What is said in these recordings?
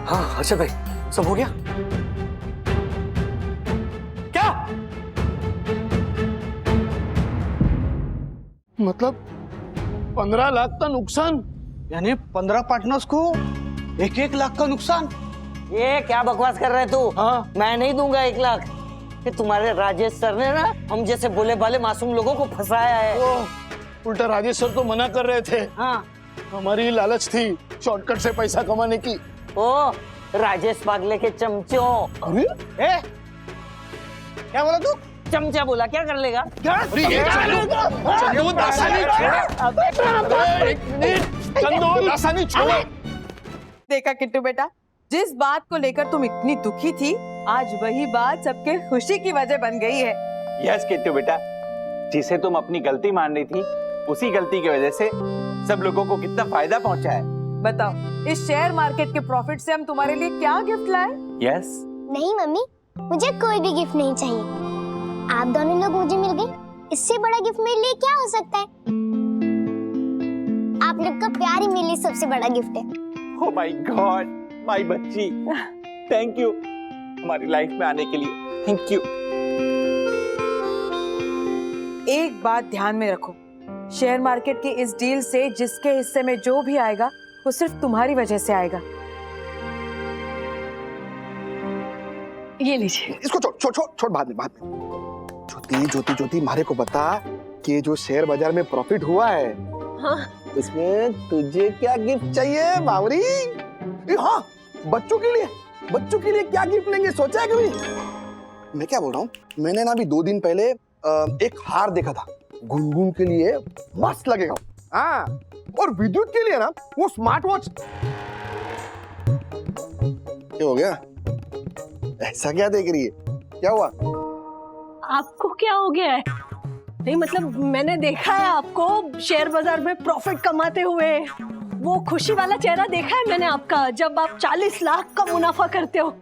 हाँ हर्षद भाई, सब हो गया क्या? मतलब 15 लाख का नुकसान, यानी 15 पार्टनर्स को 1-1 लाख का नुकसान। ये क्या बकवास कर रहे तू? हाँ। मैं नहीं दूंगा 1 लाख। कि तुम्हारे राजेश सर ने ना हम जैसे भोले भाले मासूम लोगों को फंसाया है। उल्टा राजेश सर तो मना कर रहे थे। हाँ। हमारी लालच थी शॉर्टकट से पैसा कमाने की। ओ राजेश पागले के चमचों। अरे क्या बोला तू? चमचा बोला, क्या कर लेगा? अरे ये चंदू दासानी छोड़। देखा किट्टू बेटा, जिस बात को लेकर तुम इतनी दुखी थी, आज वही बात सबके खुशी की वजह बन गई है। यस किट्टू बेटा, जिसे तुम अपनी गलती मान रही थी, उसी गलती की वजह से सब लोगों को कितना फायदा पहुंचा है। बताओ, इस शेयर मार्केट के प्रॉफिट से हम तुम्हारे लिए क्या गिफ्ट लाए? यस। नहीं मम्मी, मुझे कोई भी गिफ्ट नहीं चाहिए। आप दोनों लोग मुझे मिल गए, इससे बड़ा गिफ्ट मेरे लिए क्या हो सकता है? आप लोग का प्यार ही मेरे लिए सबसे बड़ा गिफ्ट है। ओह माय गॉड, माय बच्ची, थैंक यू हमारी लाइफ में आने के लिए, थैंक यू। एक बात ध्यान में रखो, शेयर मार्केट की इस डील से जिसके हिस्से में जो भी आएगा वो सिर्फ तुम्हारी वजह से आएगा। ये लीजिए। इसको छोड़ बाद में। ज्योति मारे को बता कि जो शेयर बाजार में प्रॉफिट हुआ है, हाँ। इसमें तुझे क्या गिफ्ट चाहिए बावरी? हाँ, बच्चों के लिए क्या गिफ्ट लेंगे, सोचा है कभी? मैं क्या बोल रहा हूँ, मैंने ना अभी 2 दिन पहले एक हार देखा था, गुनगुन के लिए मस्त लगेगा। हाँ, और विद्युत के लिए ना वो स्मार्ट वॉच। क्या हो गया? ऐसा क्या देख रही है? क्या हुआ? आपको क्या हो गया है? नहीं मतलब मैंने देखा है आपको शेयर बाजार में प्रॉफिट कमाते हुए, वो खुशी वाला चेहरा देखा है मैंने आपका, जब आप 40 लाख का मुनाफा करते हो।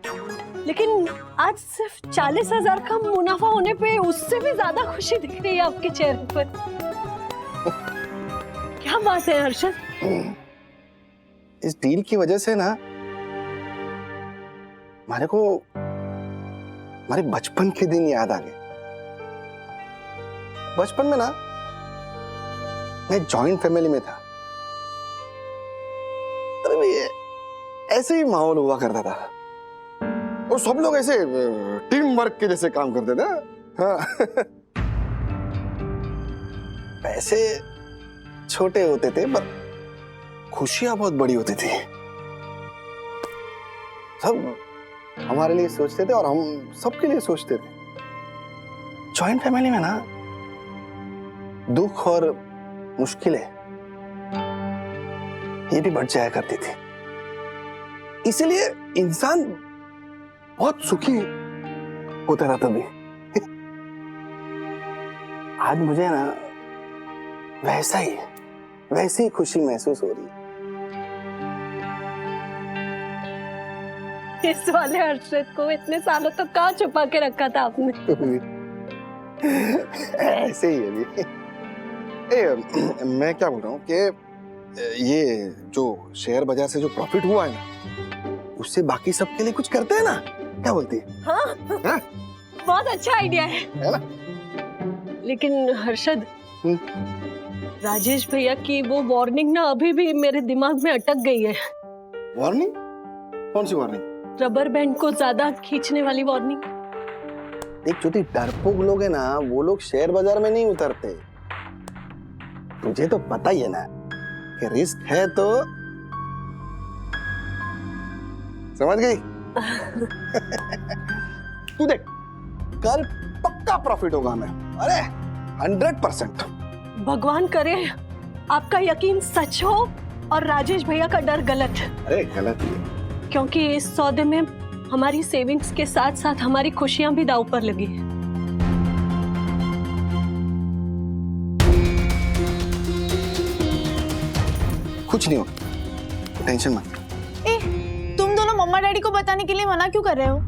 लेकिन आज सिर्फ 40,000 का मुनाफा होने पे उससे भी ज्यादा खुशी दिख रही है आपके चेहरे पर। क्या बात है हर्षद? इस डील की वजह से ना हमारे बचपन के दिन याद आ गए। बचपन में ना मैं जॉइंट फैमिली में था, तभी भी ऐसे ही माहौल हुआ करता था और सब लोग ऐसे टीम वर्क के जैसे काम करते थे। हाँ। पैसे छोटे होते थे पर खुशियां बहुत बड़ी होती थी। सब हमारे लिए सोचते थे और हम सबके लिए सोचते थे। जॉइंट फैमिली में ना दुख और मुश्किलें ये भी बढ़ जाया करती थी, इसलिए इंसान बहुत सुखी होता रहता भी। आज मुझे ना वैसी खुशी महसूस हो रही है। इस वाले हर्षद को इतने सालों तक कहाँ छुपा के रखा था आपने? ऐसे ही है अभी। मैं क्या बोल रहा हूँ कि ये जो शेयर बाजार से जो प्रॉफिट हुआ है ना, उससे बाकी सबके लिए कुछ करते हैं ना, क्या बोलती है? हाँ? हाँ? बहुत अच्छा आइडिया है ना? लेकिन हर्षद, राजेश भैया की वो वार्निंग ना अभी भी मेरे दिमाग में अटक गई है। वार्निंग? कौन सी वार्निंग? रबर बैंड को ज्यादा खींचने वाली वार्निंग। एक छोटी डरपोक लोग है ना, वो लोग शेयर बाजार में नहीं उतरते। तुझे तो पता ही है ना कि रिस्क है तो समझ गई? तू देख, कल पक्का प्रॉफिट होगा हमें। अरे 100%। भगवान करे आपका यकीन सच हो और राजेश भैया का डर गलत। अरे गलत ही है। क्योंकि इस सौदे में हमारी सेविंग्स के साथ साथ हमारी खुशियां भी दांव पर लगी है। कुछ नहीं होगा, टेंशन मत। ए, तुम दोनों मम्मा डैडी को बताने के लिए मना क्यों कर रहे हो?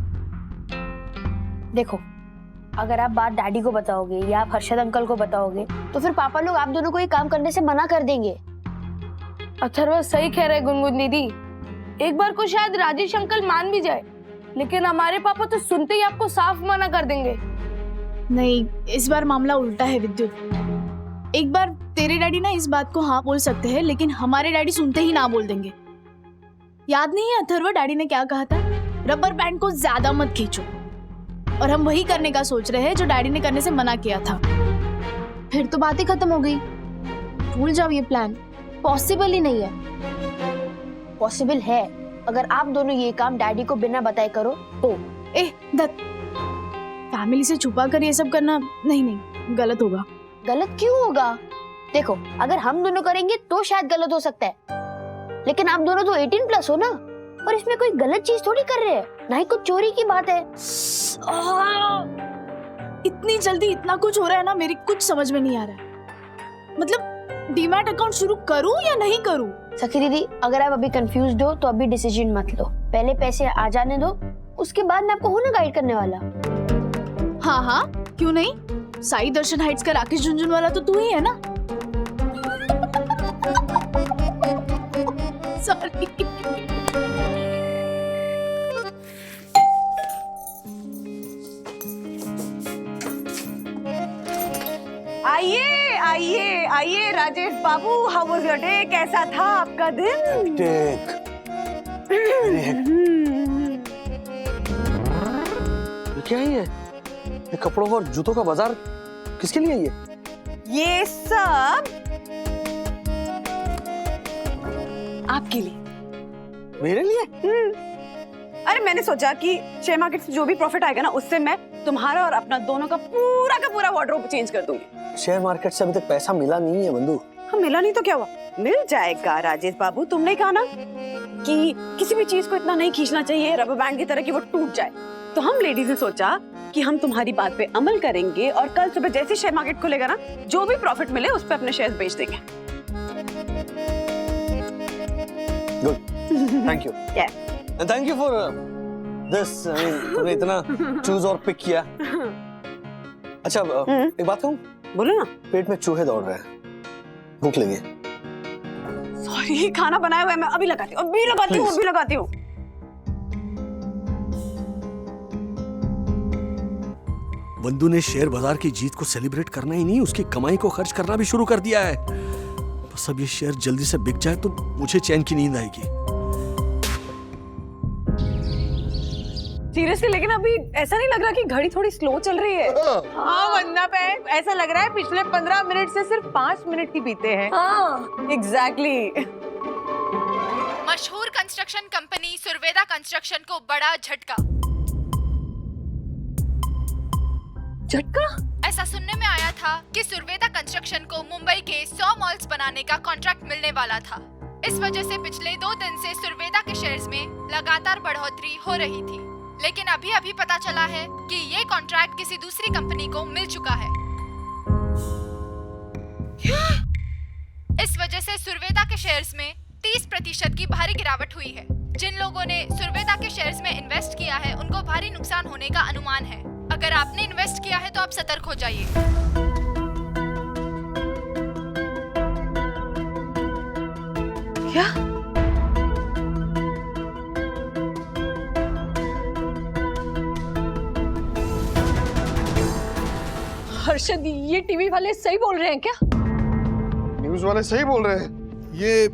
देखो, अगर आप बात डैडी को बताओगे या आप हर्षद अंकल को बताओगे तो फिर पापा लोग आप दोनों को ये काम करने से मना कर देंगे। अथर्व सही कह रहे गुनगुन दीदी। एक बार को शायद राजेश अंकल मान भी जाए, लेकिन हमारे पापा तो सुनते ही आपको साफ मना कर देंगे। नहीं, इस बार मामला उल्टा है विद्युत। एक बार तेरे डैडी ना इस बात को हाँ बोल सकते हैं, लेकिन हमारे डैडी सुनते ही ना बोल देंगे। याद नहीं है अथर्व डैडी ने क्या कहा था? रबर बैंड को ज्यादा मत खींचो। और हम वही करने का सोच रहे हैं जो डैडी ने करने से मना किया था। फिर तो बात ही खत्म हो गई। भूल जाओ ये प्लान, पॉसिबल ही नहीं है। पॉसिबल है अगर आप दोनों ये काम डैडी को बिना बताए करो तो। दत्त, फैमिली से छुपा कर ये सब करना नहीं, गलत होगा। गलत क्यों होगा? देखो, अगर हम दोनों करेंगे तो शायद गलत हो सकता है, लेकिन आप दोनों तो 18+ हो ना, और इसमें कोई गलत चीज थोड़ी कर रहे हैं, ना ही कुछ चोरी की बात है। इतनी जल्दी इतना कुछ हो रहा है ना, मेरी कुछ समझ में नहीं आ रहा है। मतलब डीमैट अकाउंट शुरू करूं या नहीं करूं? सखी दीदी, अगर आप अभी कंफ्यूज्ड हो तो अभी डिसीजन मत लो, पहले पैसे आ जाने दो, उसके बाद मैं आपको हूं ना गाइड करने वाला। हाँ, क्यों नहीं। साई दर्शन हाइट्स का राकेश झुंझुनवाला तो तू ही है ना। सॉरी। आइए राजेश बाबू, हाउ वाज योर डे? कैसा था आपका दिन? क्या है ये कपड़ों और जूतों का बाजार किसके लिए है ये सब आपके लिए। मेरे लिए? अरे मैंने सोचा कि शेयर मार्केट से जो भी प्रॉफिट आएगा ना, उससे मैं तुम्हारा और अपना दोनों का पूरा वार्डरोब चेंज कर दूंगी। शेयर मार्केट से अभी तक पैसा मिला नहीं है बंधु। हाँ, मिला नहीं तो क्या हुआ, मिल जाएगा राजेश बाबू। तुमने कहा ना कि किसी भी चीज को इतना नहीं खींचना चाहिए रबर बैंड की तरह कि वो टूट जाए, तो हम लेडीज ने सोचा कि हम तुम्हारी बात पे अमल करेंगे और कल सुबह जैसे शेयर मार्केट खुलेगा ना, जो भी प्रॉफिट मिले उस पे अपने शेयर्स बेच देंगे। Good, thank you. And thank you for this. तुमने इतना चूज और पिक किया। अच्छा, एक बात कहूँ? बोलो ना। पेट में चूहे दौड़ रहे हैं, भूख लगी है। सॉरी, खाना बनाया हुआ है, मैं अभी लगाती हूँ, अभी लगाती हूँ। बंधु ने शेयर बाजार की जीत को सेलिब्रेट करना ही नहीं, उसकी कमाई को खर्च करना भी शुरू कर दिया है। बस अब ये शेयर जल्दी से बिक जाए तो मुझे चैन की नींद आएगी। सीरियसली, लेकिन अभी ऐसा नहीं लग रहा कि घड़ी थोड़ी स्लो चल रही है? हाँ, वंदना बहन, ऐसा लग रहा है पिछले 15 मिनट से सिर्फ 5 मिनट ही बीते हैं। हाँ, एग्जैक्टली। मशहूर कंस्ट्रक्शन कंपनी सुरवेदा कंस्ट्रक्शन को बड़ा झटका। ऐसा सुनने में आया था कि सुरवेदा कंस्ट्रक्शन को मुंबई के 100 मॉल्स बनाने का कॉन्ट्रैक्ट मिलने वाला था। इस वजह से पिछले 2 दिन से सुरवेदा के शेयर्स में लगातार बढ़ोतरी हो रही थी, लेकिन अभी पता चला है कि ये कॉन्ट्रैक्ट किसी दूसरी कंपनी को मिल चुका है। इस वजह से सुरवेदा के शेयर्स में 30% की भारी गिरावट हुई है। जिन लोगों ने सुरवेदा के शेयर्स में इन्वेस्ट किया है, उनको भारी नुकसान होने का अनुमान है। अगर आपने इन्वेस्ट किया है तो आप सतर्क हो जाइए। क्या? हर्षद, ये टीवी वाले सही बोल रहे हैं क्या? न्यूज वाले सही बोल रहे हैं। ये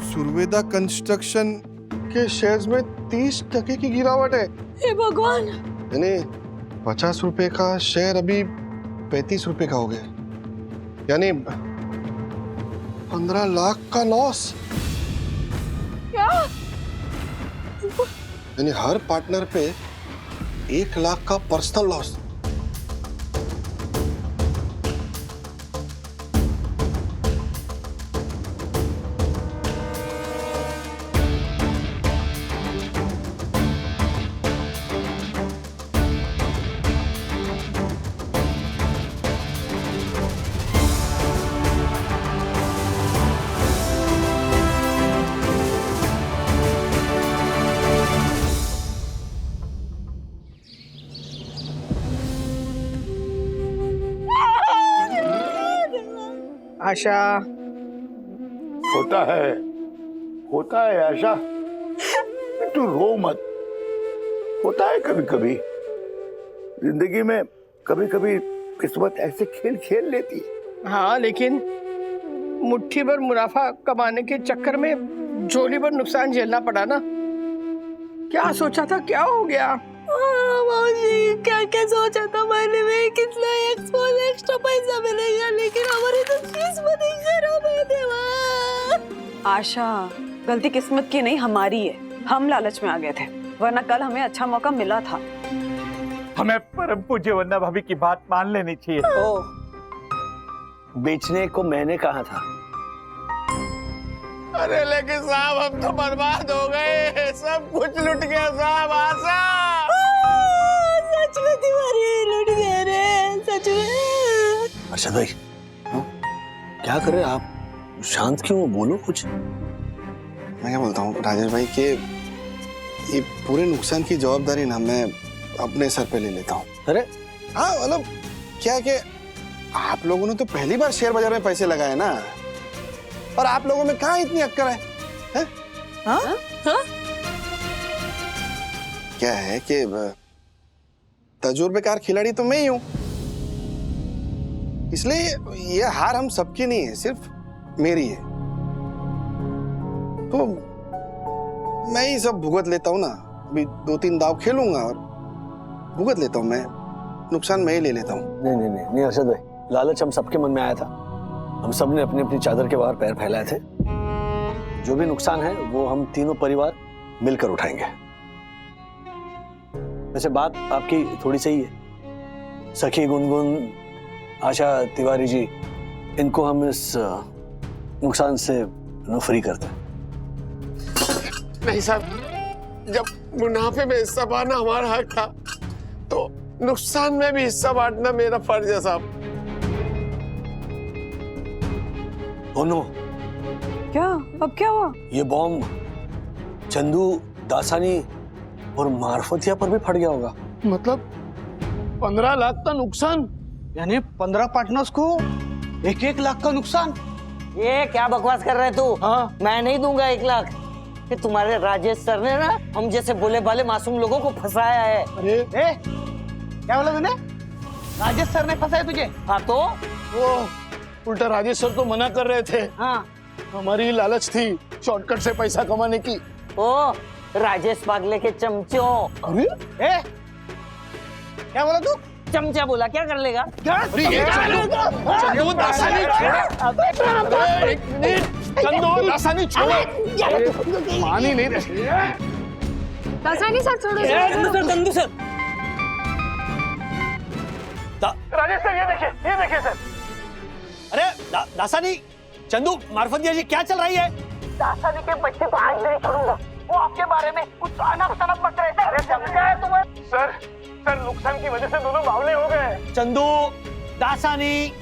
सुरवेदा कंस्ट्रक्शन के शेयर्स में 30% की गिरावट है। हे भगवान! यानी 50 रुपए का शेयर अभी 35 रुपए का हो गया, यानी 15 लाख का लॉस। क्या? यानी हर पार्टनर पे 1 लाख का पर्सनल लॉस। आशा, होता है होता है ऐसा, तू रो मत। होता है कभी कभी जिंदगी में, कभी कभी किस्मत ऐसे खेल खेल लेती है। हाँ, लेकिन मुट्ठी भर मुनाफा कमाने के चक्कर में झोली भर नुकसान झेलना पड़ा ना। क्या सोचा था, क्या हो गया? मौसी, क्या क्या सोचा था मैंने, में कितना एक्स्ट्रा पैसा मिलेगा, लेकिन हमारी तो किस्मत ही खराब है देवा। आशा, गलती किस्मत की नहीं हमारी है, हम लालच में आ गए थे, वरना कल हमें अच्छा मौका मिला था। हमें परम पूज्य वंदना भाभी की बात मान लेनी चाहिए। ओ, बेचने को मैंने कहा था। अरे लेकिन साहब हम तो बर्बाद हो गए, सब कुछ लुट गया साहब। आशा सच में तुम्हारी लुट गए रे, सच में। अर्षद भाई, क्या कर रहे आप? शांत क्यों हो? बोलो कुछ। मैं क्या बोलता हूँ राजेश भाई के ये पूरे नुकसान की जवाबदारी ना मैं अपने सर पे ले लेता हूँ। अरे हाँ, मतलब क्या है कि आप लोगों ने तो पहली बार शेयर बाजार में पैसे लगाए ना, और आप लोगों में कहाँ इतनी अक्कल है? हाँ? हाँ? क्या है कि तजुर्बेकार खिलाड़ी तो मैं ही हूं, इसलिए ये हार हम सबकी नहीं है, सिर्फ मेरी है। तो मैं ही सब भुगत लेता हूं ना। अभी 2-3 दाव खेलूंगा और भुगत लेता हूं मैं, नुकसान मैं ही ले लेता हूं। नहीं नहीं नहीं नहीं अर्षद भाई, लालच हम सबके मन में आया था, हम सब ने अपनी अपनी चादर के बाहर पैर फैलाए थे। जो भी नुकसान है वो हम तीनों परिवार मिलकर उठाएंगे। वैसे बात आपकी थोड़ी सही है, सखी गुनगुन, आशा तिवारी जी, इनको हम इस नुकसान से फ्री करते हैं। नहीं साहब, जब मुनाफे में हिस्सा बांटना हमारा हक था, तो नुकसान में भी हिस्सा बांटना मेरा फर्ज है साहब। ओ नो, क्या? अब क्या हुआ? ये बॉम्ब चंदू, दासानी और मार्फतिया पर भी फट गया होगा। मतलब 15 लाख का नुकसान, यानी 15 पार्टनर्स को 1-1 लाख का नुकसान। ये क्या बकवास कर रहे तू? हाँ। मैं नहीं दूंगा 1 लाख। कि तुम्हारे राजेश सर ने ना हम जैसे बोले बाले मासूम लोगों को फंसाया है। अरे क्या बोला तूने? राजेश सर ने फंसाया तुझे? हाँ तो वो उल्टा राजेश सर तो मना कर रहे थे। हाँ, हमारी लालच थी शॉर्टकट से पैसा कमाने की। ओ राजेश पागले के चमचों। अरे क्या बोला तू? चमचा बोला, क्या कर लेगा? अरे ये चंदू दासानी छोड़, एक मिनट, चंदू दासानी छोड़, मान ही नहीं रहे। दासानी सर छोड़ो। चंदू सर राजेश सर ये देखिए सर। अरे दासानी, चंदू, मार्फतिया जी, क्या चल रही है? दासानी के बच्चे को आज नहीं छोड़ूंगा। वो आपके बारे में कुछ अनब शनब मत रहे थे। अरे समझा है तुम्हें? सर नुकसान की वजह से दोनों बावले हो गए। चंदू, दासानी,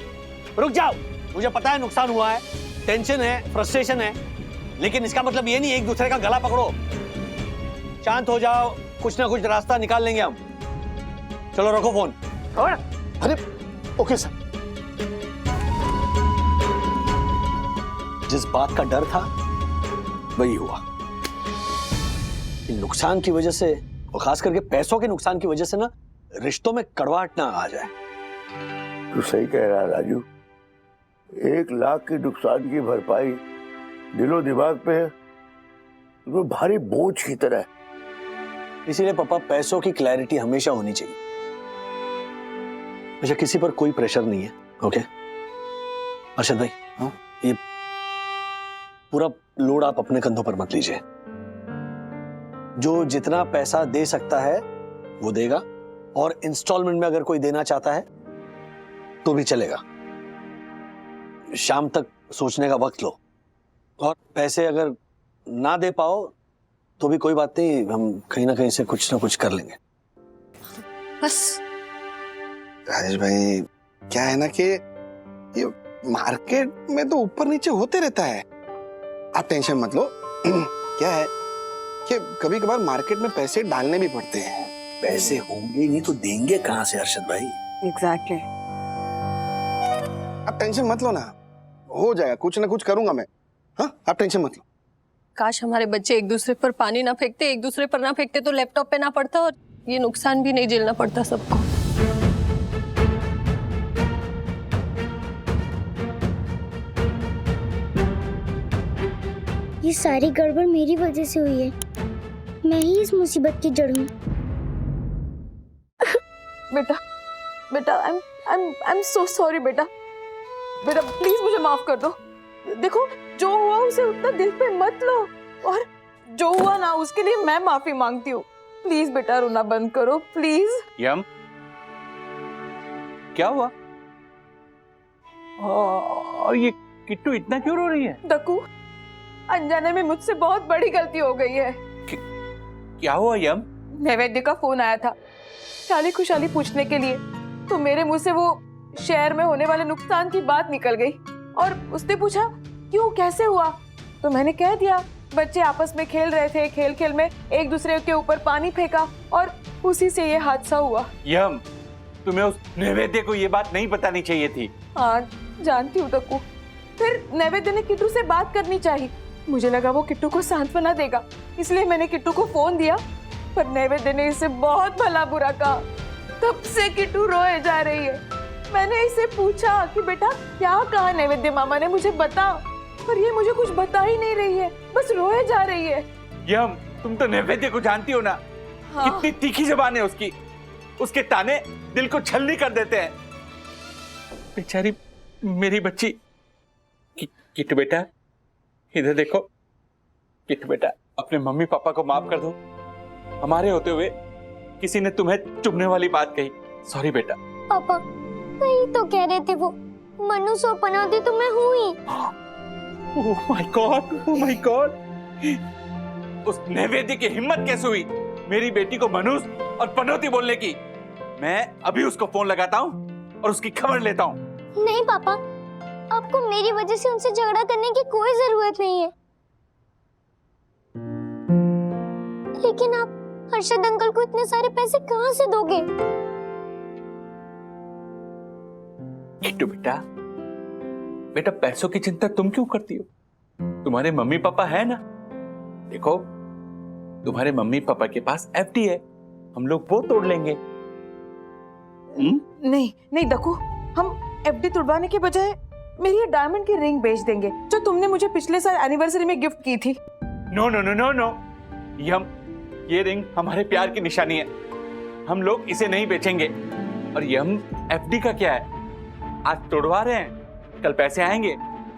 रुक जाओ। मुझे पता है नुकसान हुआ है, टेंशन है, फ्रस्ट्रेशन है, लेकिन इसका मतलब ये नहीं एक दूसरे का गला पकड़ो। शांत हो जाओ, कुछ ना कुछ रास्ता निकाल लेंगे हम। चलो रखो फोन। अरे ओके सर। जिस बात का डर था वही हुआ। इन नुकसान की वजह से, और खास करके पैसों के नुकसान की वजह से ना, रिश्तों में कड़वाहट ना आ जाए। तू सही कह रहा है राजू। 1 लाख के नुकसान की भरपाई दिलो दिमाग पे वो भारी बोझ की तरह है। इसीलिए पापा, पैसों की क्लैरिटी हमेशा होनी चाहिए। अच्छा, किसी पर कोई प्रेशर नहीं है, ओके? अर्षद भाई, हाँ, ये पूरा लोड आप अपने कंधों पर मत लीजिए। जो जितना पैसा दे सकता है वो देगा, और इंस्टॉलमेंट में अगर कोई देना चाहता है तो भी चलेगा। शाम तक सोचने का वक्त लो, और पैसे अगर ना दे पाओ तो भी कोई बात नहीं, हम कहीं ना कहीं से कुछ ना कुछ कर लेंगे। बस राजेश भाई, क्या है ना कि ये मार्केट में तो ऊपर नीचे होते रहता है, आप टेंशन मत लो। क्या है कि कभी कभार मार्केट में पैसे डालने भी पड़ते हैं। पैसे होंगे नहीं तो देंगे कहां से अर्षद भाई? एग्जैक्टली। आप टेंशन मत लो ना, हो जाएगा, कुछ ना कुछ करूंगा मैं। हाँ, आप टेंशन मत लो। काश हमारे बच्चे एक दूसरे पर पानी ना फेंकते, एक दूसरे पर ना फेंकते तो लैपटॉप पे ना पड़ता और ये नुकसान भी नहीं झेलना पड़ता सबको। ये सारी गड़बड़ मेरी वजह से हुई है। मैं ही इस मुसीबत की जड़ हूँ। बेटा बेटा आई एम सो सॉरी बेटा। बेटा प्लीज मुझे माफ कर दो। देखो जो हुआ उसे उतना दिल पे मत लो, और जो हुआ ना उसके लिए मैं माफी मांगती हूँ। प्लीज बेटा रोना बंद करो प्लीज। यम, क्या हुआ? और ये किट्टू इतना क्यों रो रही है? दक्कू, अनजाने में मुझसे बहुत बड़ी गलती हो गई है। क्या हुआ यम? नैवेद्य का फोन आया था शाली खुशाली पूछने के लिए, तो मेरे मुंह से वो शहर में होने वाले नुकसान की बात निकल गई और उसने पूछा क्यों, कैसे हुआ, तो मैंने कह दिया बच्चे आपस में खेल रहे थे, खेल खेल में एक दूसरे के ऊपर पानी फेंका और उसी से ये हादसा हुआ। यम, तुम्हें उस नैवेद्य को ये बात नहीं बतानी चाहिए थी। हाँ जानती हूँ दक्कू, फिर नैवेद्य ने किट्टू से बात करनी चाहिए। मुझे लगा वो किट्टू को सांत्वना देगा, इसलिए मैंने किट्टू को फोन दिया, पर नैवेद्य ने इसे बहुत भला बुरा कहा। तब से किट्टू रोए जा रही है। मैंने इसे पूछा कि बेटा क्या कहा नैवेद्य मामा ने, मुझे बता, पर ये मुझे कुछ बता ही नहीं रही है, बस रोए जा रही है। यम, तुम तो नैवेद्य को जानती हो ना। हाँ। कितनी तीखी जुबान है उसकी, उसके ताने दिल को छलनी कर देते हैं। बेचारी मेरी बच्ची। किट्टू बेटा इधर देखो। किट्टू बेटा अपने मम्मी पापा को माफ कर दो, हमारे होते हुए किसी ने तुम्हें चुभने वाली बात कही। सॉरी बेटा। पापा वही तो कह रहे थे वो, मनु सो पनौती तो मैं हूँ ही। Oh my god, oh my god. उस नैवेद्य की हिम्मत कैसे हुई मेरी बेटी को मनुष और पनौती बोलने की? मैं अभी उसको फोन लगाता हूँ और उसकी खबर लेता हूँ। नहीं पापा, आपको मेरी वजह से उनसे झगड़ा करने की कोई जरूरत नहीं है। लेकिन आप हर्षद अंकल को इतने सारे पैसे कहाँ से दोगे? किट्टू बेटा, बेटा पैसों की चिंता तुम क्यों करती हो? तुम्हारे मम्मी पापा है ना। देखो तुम्हारे मम्मी पापा के पास एफडी है, हम लोग वो तोड़ लेंगे। नहीं नहीं दक्कू, हम एफडी तोड़वाने के बजाय मेरी ये डायमंड की रिंग बेच देंगे जो तुमने मुझे पिछले साल एनिवर्सरी में गिफ्ट की थी। No no no no no, ये रिंग हमारे प्यार की निशानी है, हम लोग इसे नहीं बेचेंगे। और ये हम एफडी का क्या है, आज तोड़वा रहे हैं, कल पैसे आएंगे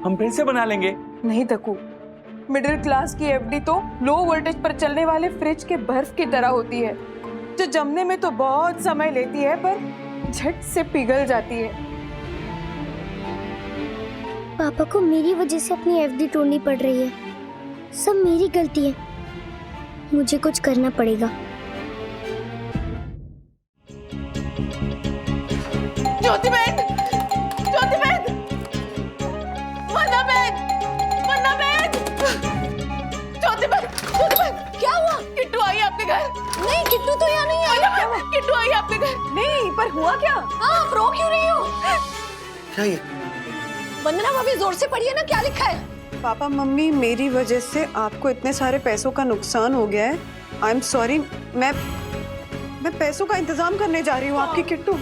हम फिर से बना लेंगे। नहीं दक्कू, मिडिल क्लास की एफडी तो लो वोल्टेज पर चलने वाले फ्रिज के बर्फ की तरह होती है, जो जमने में तो बहुत समय लेती है पर झट से पिघल जाती है। पापा को मेरी वजह से अपनी एफडी तोड़नी पड़ रही है, सब मेरी गलती है, मुझे कुछ करना पड़ेगा। ज्योति बहन, ज्योति बहन, वंदना बहन, वंदना बहन, ज्योति बहन, ज्योति बहन, क्या हुआ? किट्टू आई आपके घर? नहीं किट्टू तो यहाँ नहीं आई। किट्टू आई आपके घर? नहीं, पर हुआ क्या? हाँ, आप रो क्यों रही हो? क्या ये? वंदना भाभी जोर से पढ़िए ना, क्या लिखा है? पापा मम्मी मेरी वजह से आपको इतने सारे पैसों का नुकसान हो गया है। I am sorry. मैं पैसों का इंतजाम करने जा रही हूँ आपकी किट्टू।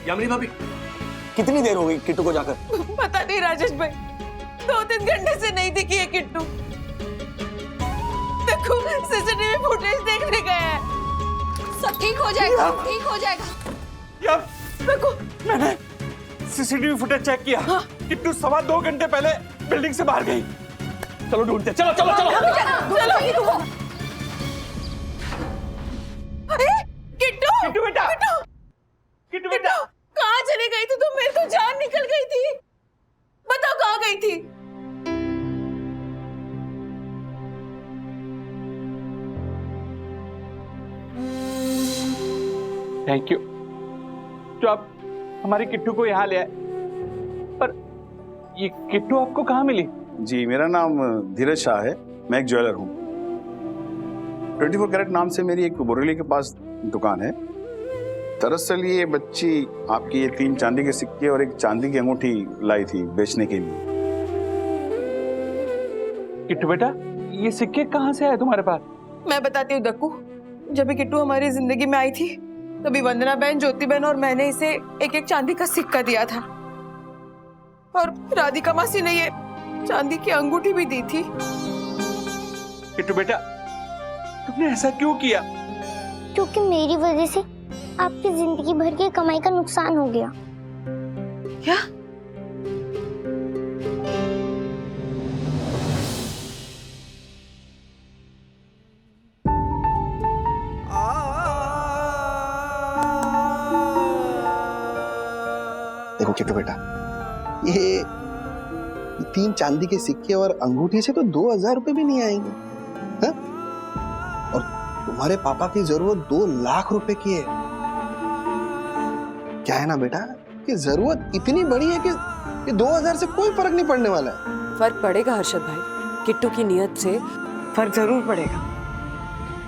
यामिनी भाभी कितनी देर हो गई किट्टू को जाकर? पता नहीं राजेश भाई, 2-3 घंटे से नहीं दिखी है किट्टू। देखो सीसीटीवी फुटेज देखने गए हैं। सब ठीक हो जाएगा, ठीक हो जाएगा। देखो मैंने सीसीटीवी फुटेज चेक किया। हाँ? किट्टू 2.25 घंटे पहले बिल्डिंग से बाहर गई। चलो ढूंढते, चलो चलो चलो चलो। अरे किट्टू, किट्टू बेटा, किट्टू बेटा कहाँ चली गई थी तुम? मेरी तो जान निकल गई थी, बताओ कहाँ गई थी? थैंक यू जो आप हमारी किट्टू को यहाँ ले आए। पर ये किट्टू आपको कहाँ मिली? जी मेरा नाम धीरज शाह है, मैं एक ज्वेलर हूँ। 24 कैरेट नाम से मेरी एक बोरेली के पास दुकान है। दरअसल ये बच्ची आपकी ये 3 चांदी के सिक्के और एक चांदी की अंगूठी लाई थी बेचने के लिए। किट्टू बेटा, ये सिक्के कहाँ से आए तुम्हारे पास? मैं बताती हूँ दक्कू, जब भी किट्टू हमारी जिंदगी में आई थी तभी वंदना बहन, ज्योति बहन और मैंने इसे एक एक चांदी का सिक्का दिया था, और राधिका मासी ने ये चांदी की अंगूठी भी दी थी। किट्टू बेटा, तुमने ऐसा क्यों किया? क्योंकि मेरी वजह से आपकी जिंदगी भर की कमाई का नुकसान हो गया। क्या? देखो किट्टू बेटा, ये 3 चांदी के सिक्के और अंगूठी से तो 2000 रुपए भी नहीं आएंगे, हा? और तुम्हारे पापा की जरूरत 2 लाख रुपए की है। क्या है ना बेटा कि जरूरत इतनी बड़ी है कि 2000 से कोई फर्क नहीं पड़ने वाला है। फर्क पड़ेगा हर्षद भाई, किट्टू की नियत से फर्क जरूर पड़ेगा।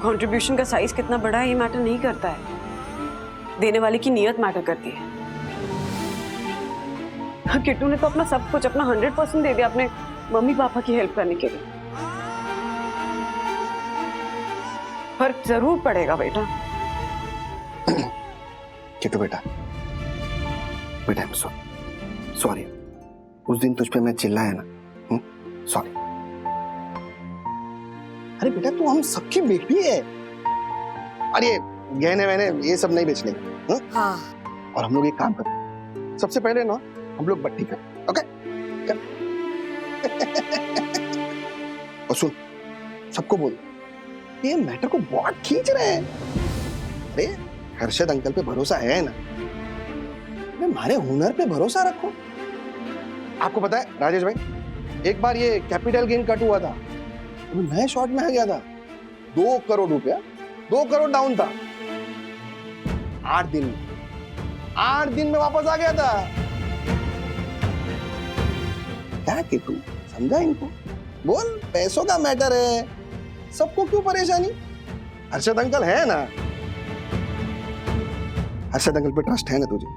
कंट्रीब्यूशन का साइज कितना बड़ा है ये मैटर नहीं करता है, देने वाले की नियत मैटर करती है। किट्टू ने तो अपना सब कुछ, अपना 100% दे दिया अपने मम्मी पापा की हेल्प करने के लिए। फर्क जरूर पड़ेगा बेटा। किट्टू बेटा, बेटा सॉरी, उस दिन तुझ पे मैं चिल्लाया ना, सॉरी। अरे बेटा, तू हम सबकी बेटी है। अरे गहने वहने ये सब नहीं बेचने, हाँ? और हम लोग एक काम करते, सबसे पहले ना हम लोग बट्टी करें, ओके? और सुन, सबको बोल, ये मैटर को बहुत खींच रहे हैं। अरे हर्षद अंकल पे भरोसा है ना, हमारे हुनर पे भरोसा रखो। आपको पता है राजेश भाई, एक बार ये कैपिटल गेन कट हुआ था, मैं शॉर्ट में आ गया था। 2 करोड़ रुपया, 2 करोड़ डाउन था। 8 दिन में वापस आ गया था। क्या कि तू समझा इनको? बोल, पैसों का मैटर है, सबको क्यों परेशानी? हर्षद अंकल है ना, हर्षद अंकल पे ट्रस्ट है ना तुझे?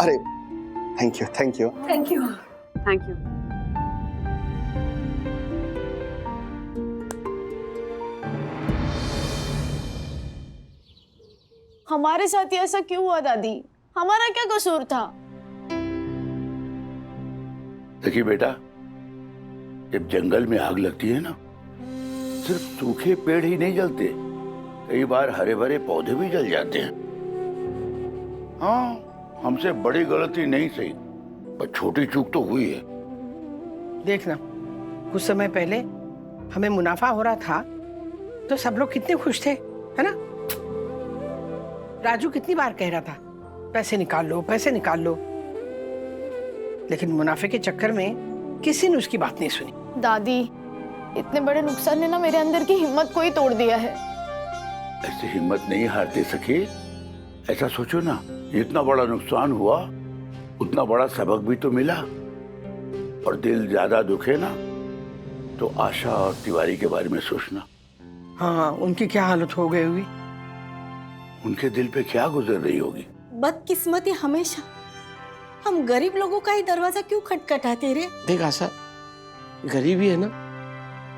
अरे थैंक यू। हमारे साथ ही ऐसा क्यों हुआ दादी? हमारा क्या कसूर था? देखिए बेटा, जब जंगल में आग लगती है ना, सिर्फ सूखे पेड़ ही नहीं जलते, कई बार हरे भरे पौधे भी जल जाते हैं। हाँ, हमसे बड़ी गलती नहीं सही, पर छोटी चूक तो हुई है। देखना, कुछ समय पहले हमें मुनाफा हो रहा था तो सब लोग कितने खुश थे, है ना? राजू कितनी बार कह रहा था पैसे निकाल लो, पैसे निकाल लो, लेकिन मुनाफे के चक्कर में किसी ने उसकी बात नहीं सुनी। दादी, इतने बड़े नुकसान ने ना मेरे अंदर की हिम्मत को ही तोड़ दिया है। ऐसे हिम्मत नहीं हारते सके। ऐसा सोचो ना, इतना बड़ा नुकसान हुआ, उतना बड़ा सबक भी तो मिला। और दिल ज्यादा दुखे ना तो आशा और तिवारी के बारे में सोचना। हाँ, उनकी क्या हालत हो गई होगी? उनके दिल पे क्या गुजर रही होगी? बदकिस्मती हमेशा हम गरीब लोगों का ही दरवाजा क्यों खटखटाते रे? देख आशा, गरीबी है ना,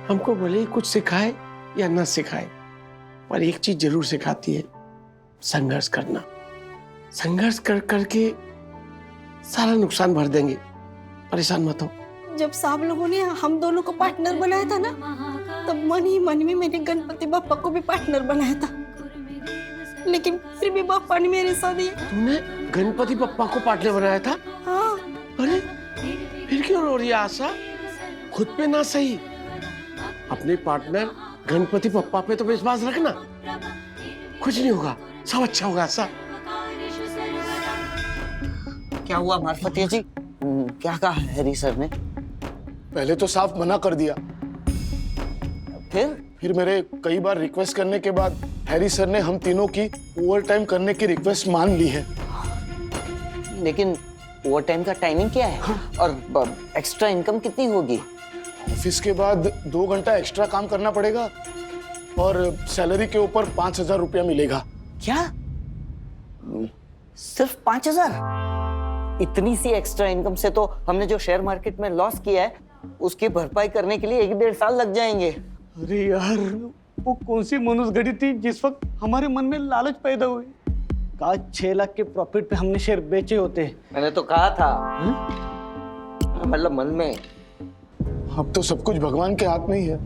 हमको भले ही कुछ सिखाए या ना सिखाए, पर एक चीज जरूर सिखाती है, संघर्ष करना। संघर्ष कर करके सारा नुकसान भर देंगे, परेशान मत हो। जब साहब लोगों ने हम दोनों को पार्टनर बनाया था ना, तब मन ही मन में मैंने गणपति बापा को भी पार्टनर बनाया था, लेकिन फिर भी बापा ने मेरे साथ दिया। तुमने गणपति पप्पा को पार्टनर बनाया था? हाँ। अरे फिर क्यों रो रही है आशा? खुद पे ना सही, अपने पार्टनर गणपति पप्पा पे तो विश्वास रखना, कुछ नहीं होगा, सब अच्छा होगा आशा। क्या हुआ मार्फतिया जी? क्या कहा हैरी सर ने? पहले तो साफ मना कर दिया, फिर मेरे कई बार रिक्वेस्ट करने के बाद हैरी सर ने हम तीनों की ओवर टाइम करने की रिक्वेस्ट मान ली है। लेकिन ओवर टाइम का टाइमिंग क्या है? और एक्स्ट्रा इनकम कितनी होगी? ऑफिस के बाद 2 घंटा एक्स्ट्रा काम करना पड़ेगा और सैलरी के ऊपर 5000 रुपया मिलेगा। क्या? सिर्फ 5000? इतनी सी एक्स्ट्रा इनकम से तो हमने जो शेयर मार्केट में लॉस किया है उसकी भरपाई करने के लिए 1-1.5 साल लग जाएंगे। अरे यार, वो कौन सी मनुष्य घड़ी थी जिस वक्त हमारे मन में लालच पैदा हुई? कहा 6 लाख के प्रॉफिट पे हमने शेयर बेचे होते। मैंने तो कहा था। मतलब मन में। अब तो सब कुछ भगवान के हाथ में ही है,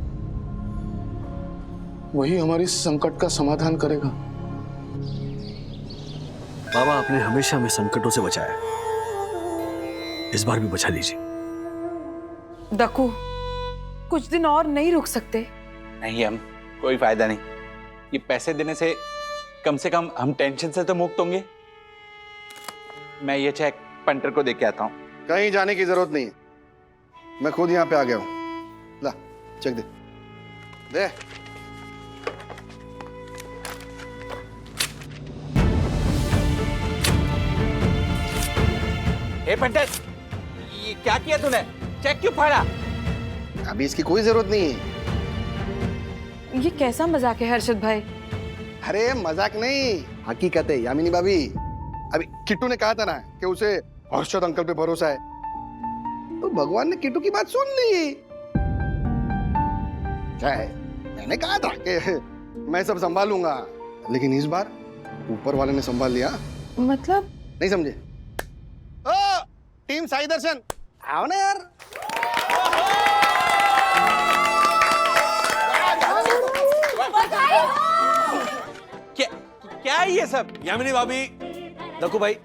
वही हमारी संकट का समाधान करेगा। बाबा, आपने हमेशा हमें संकटों से बचाया, इस बार भी बचा लीजिए। दकू, कुछ दिन और नहीं रुक सकते? नहीं, हम कोई फायदा नहीं। ये पैसे देने से कम हम टेंशन से तो मुक्त होंगे। मैं ये चेक पंटर को दे के आता हूँ। कहीं जाने की जरूरत नहीं है, मैं खुद यहाँ पे आ गया हूँ। ला चेक दे दे। ए पंटर, ये क्या किया तूने? चेक क्यों फाड़ा? अभी इसकी कोई जरूरत नहीं है। ये कैसा मजाक है हर्षद भाई? अरे मजाक नहीं, हकीकत है यामिनी भाभी। अभी किट्टू ने कहा था ना कि उसे हर्षद अंकल पे भरोसा है, तो भगवान ने किट्टू की बात सुन ली। क्या है, मैंने कहा था कि मैं सब संभालूंगा, लेकिन इस बार ऊपर वाले ने संभाल लिया। मतलब नहीं समझे? ओ टीम साई दर्शन, आओ ना यार। क्या है ये सब? यामिनी भाभी, दक्कू भाई,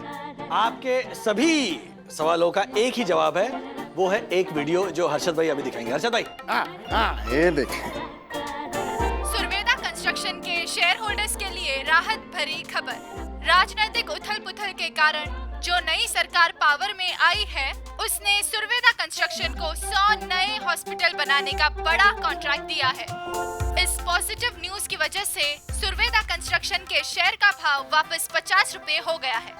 आपके सभी सवालों का एक ही जवाब है, वो है एक वीडियो जो हर्षद भाई अभी दिखाएंगे। हर्षद भाई, ये देख। सुरवेदा कंस्ट्रक्शन के शेयर होल्डर्स के लिए राहत भरी खबर। राजनीतिक उथल-पुथल के कारण जो नई सरकार पावर में आई है, उसने सुरवेदा कंस्ट्रक्शन को 100 नए हॉस्पिटल बनाने का बड़ा कॉन्ट्रैक्ट दिया है। इस पॉजिटिव न्यूज की वजह से सुरवेदा कंस्ट्रक्शन के शेयर का भाव वापस 50 रुपए हो गया है।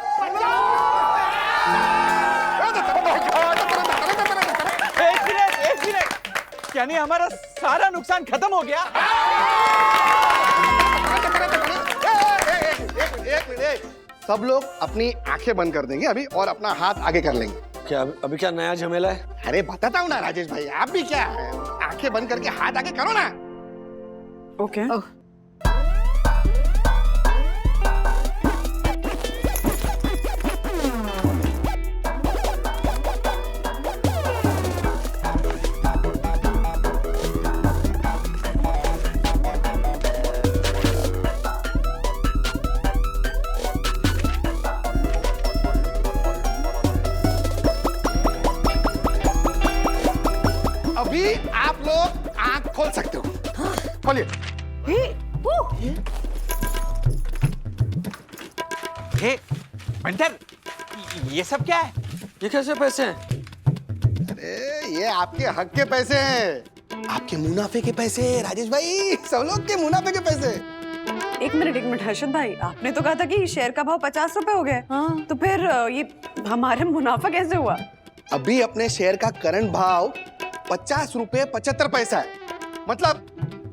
एक मिनट, यानी हमारा सारा नुकसान खत्म हो गया? एक मिनट, सब लोग अपनी आंखें बंद कर देंगे अभी और अपना हाथ आगे कर लेंगे। क्या अभी क्या नया झमेला है? अरे बताता हूँ ना राजेश भाई, आप भी क्या आंखें बंद करके हाथ आगे करो ना। ओके। अभी आप लोग आंख खोल सकते हो, खोलिए। हे पंटर, ये सब क्या है? ये कैसे पैसे हैं? अरे ये आपके हक के पैसे हैं, आपके मुनाफे के पैसे राजेश भाई, सब लोग के मुनाफे के पैसे। एक मिनट हर्षद भाई, आपने तो कहा था कि शेयर का भाव 50 रुपए हो गए। हाँ। तो फिर ये हमारे मुनाफा कैसे हुआ? अभी अपने शेयर का करंट भाव 50 रुपए 75 पैसा है, मतलब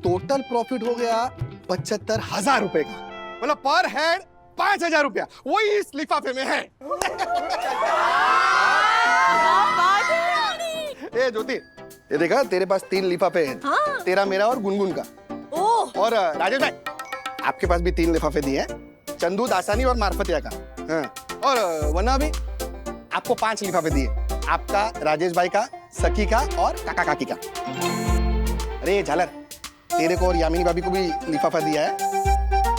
टोटल प्रॉफिट हो गया 75,000 रुपए का, मतलब पर हेड 5,000 रुपया, वही इस लिफाफे में है। ए ज्योति, ये देखा तेरे पास 3 लिफाफे हैं। हाँ? तेरा, मेरा और गुनगुन का। और राजेश भाई, आपके पास भी 3 लिफाफे दिए हैं, चंदू, दासानी और मार्फतिया का। हाँ। और वरना भी आपको 5 लिफाफे दिए, आपका, राजेश भाई का, सखी का और काका काकी का। अरे झालर, तेरे को और यामिनी भाभी को भी लिफाफा दिया है।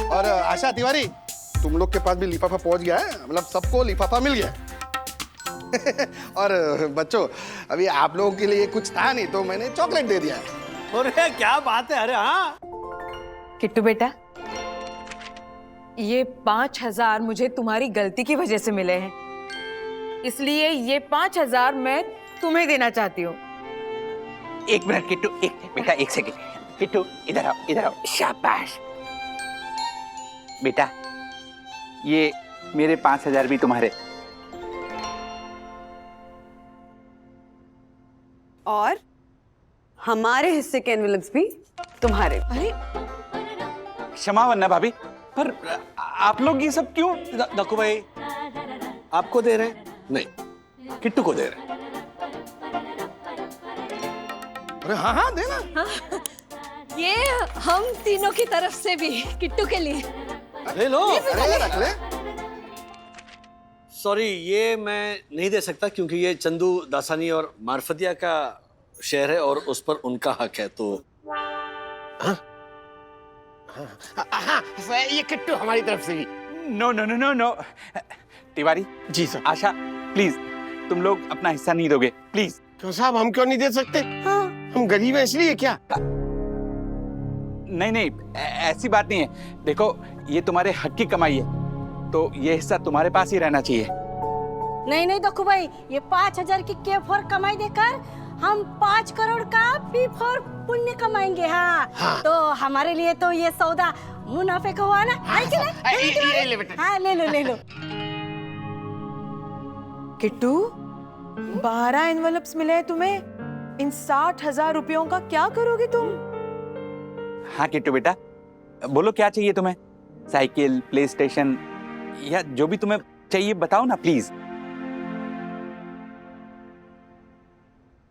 और आशा तिवारी, तुम लोग के पास भी लिफाफा पहुंच गया है, मतलब सबको लिफाफा मिल गया। और बच्चों, अभी आप लोगों के लिए कुछ था नहीं तो मैंने चॉकलेट दे दिया है। अरे क्या बात है! अरे हाँ, किट्टू बेटा, ये 5,000 मुझे तुम्हारी गलती की वजह से मिले हैं, इसलिए ये 5,000 मैं तुम्हें देना चाहती हूँ। एक मिनट किट्टू, बेटा एक सेकंड। किट्टू इधर आओ, शाबाश बेटा, ये मेरे 5,000 भी तुम्हारे। और हमारे हिस्से के एनवेलप्स भी तुम्हारे। अरे क्षमा वरना भाभी, पर आप लोग ये सब क्यों? दक्कू भाई, आपको दे रहे हैं? नहीं, किट्टू को दे रहे हैं। अरे हाँ हाँ देना। ये हम तीनों की तरफ से भी किट्टू के लिए। ले लो। अरे रख ले। सॉरी, ये मैं नहीं दे सकता क्योंकि ये चंदू दासानी और मार्फतिया का शेयर है और उस पर उनका हक है। तो हाँ, ये किट्टू हमारी तरफ से भी। No no no no no. Tiwari ji sir. Asha please, तुम लोग अपना हिस्सा नहीं दोगे प्लीज। क्यों साहब, हम क्यों नहीं दे सकते? हाँ। हम गरीब हैं इसलिए क्या? नहीं नहीं, ऐसी बात नहीं है। देखो, ये तुम्हारे हक की कमाई है, तो ये हिस्सा तुम्हारे पास ही रहना चाहिए। नहीं नहीं दक्कू भाई, ये 5,000 की के फॉर कमाई देकर हम 5 करोड़ का पी फॉर पुण्य कमाएंगे। हाँ। तो हमारे लिए तो ये सौदा मुनाफे का हुआ ना। हाँ, ले बेटा। हाँ, ले लो। किट्टू, 12 एनवलप्स मिले हैं तुम्हें। इन 60,000 रुपयों का क्या करोगे तुम? हाँ किट्टू बेटा, बोलो क्या चाहिए तुम्हें? साइकिल, प्ले स्टेशन या जो भी तुम्हें चाहिए बताओ ना प्लीज।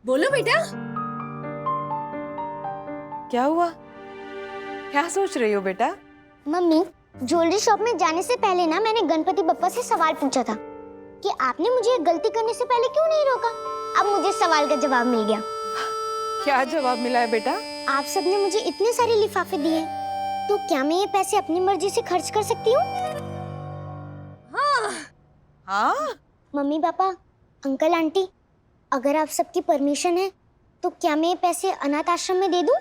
बोलो बेटा। क्या हुआ? क्या सोच रही हो बेटा? मम्मी, ज्वेलरी शॉप में जाने से पहले ना मैंने गणपति बप्पा से सवाल पूछा था कि आपने मुझे गलती करने से पहले क्यों नहीं रोका। अब मुझे सवाल का जवाब मिल गया। क्या जवाब मिला है बेटा? आप सबने मुझे इतने सारे लिफाफे दिए, तो क्या मैं ये पैसे अपनी मर्जी से खर्च कर सकती हूँ? हाँ? मम्मी पापा, अंकल आंटी, अगर आप सबकी परमिशन है तो क्या मैं ये पैसे अनाथ आश्रम में दे दूँ?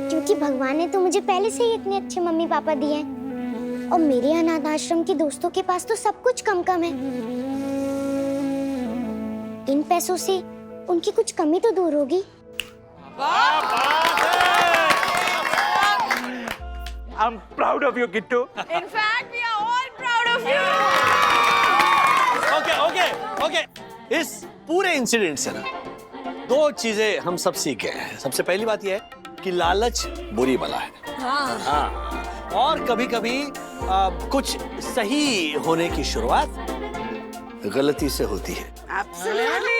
क्योंकि भगवान ने तो मुझे पहले से ही इतने अच्छे मम्मी पापा दिए हैं और मेरे अनाथ आश्रम के दोस्तों के पास तो सब कुछ कम कम है। इन पैसों से उनकी कुछ कमी तो दूर होगी। I'm proud of you, Kittu. In fact, we are all proud of you. Okay. इस पूरे इंसिडेंट से ना 2 चीजें हम सब सीख गए हैं। सबसे पहली बात यह है कि लालच बुरी बला है। हाँ। और कभी कभी कुछ सही होने की शुरुआत गलती से होती है। Absolutely.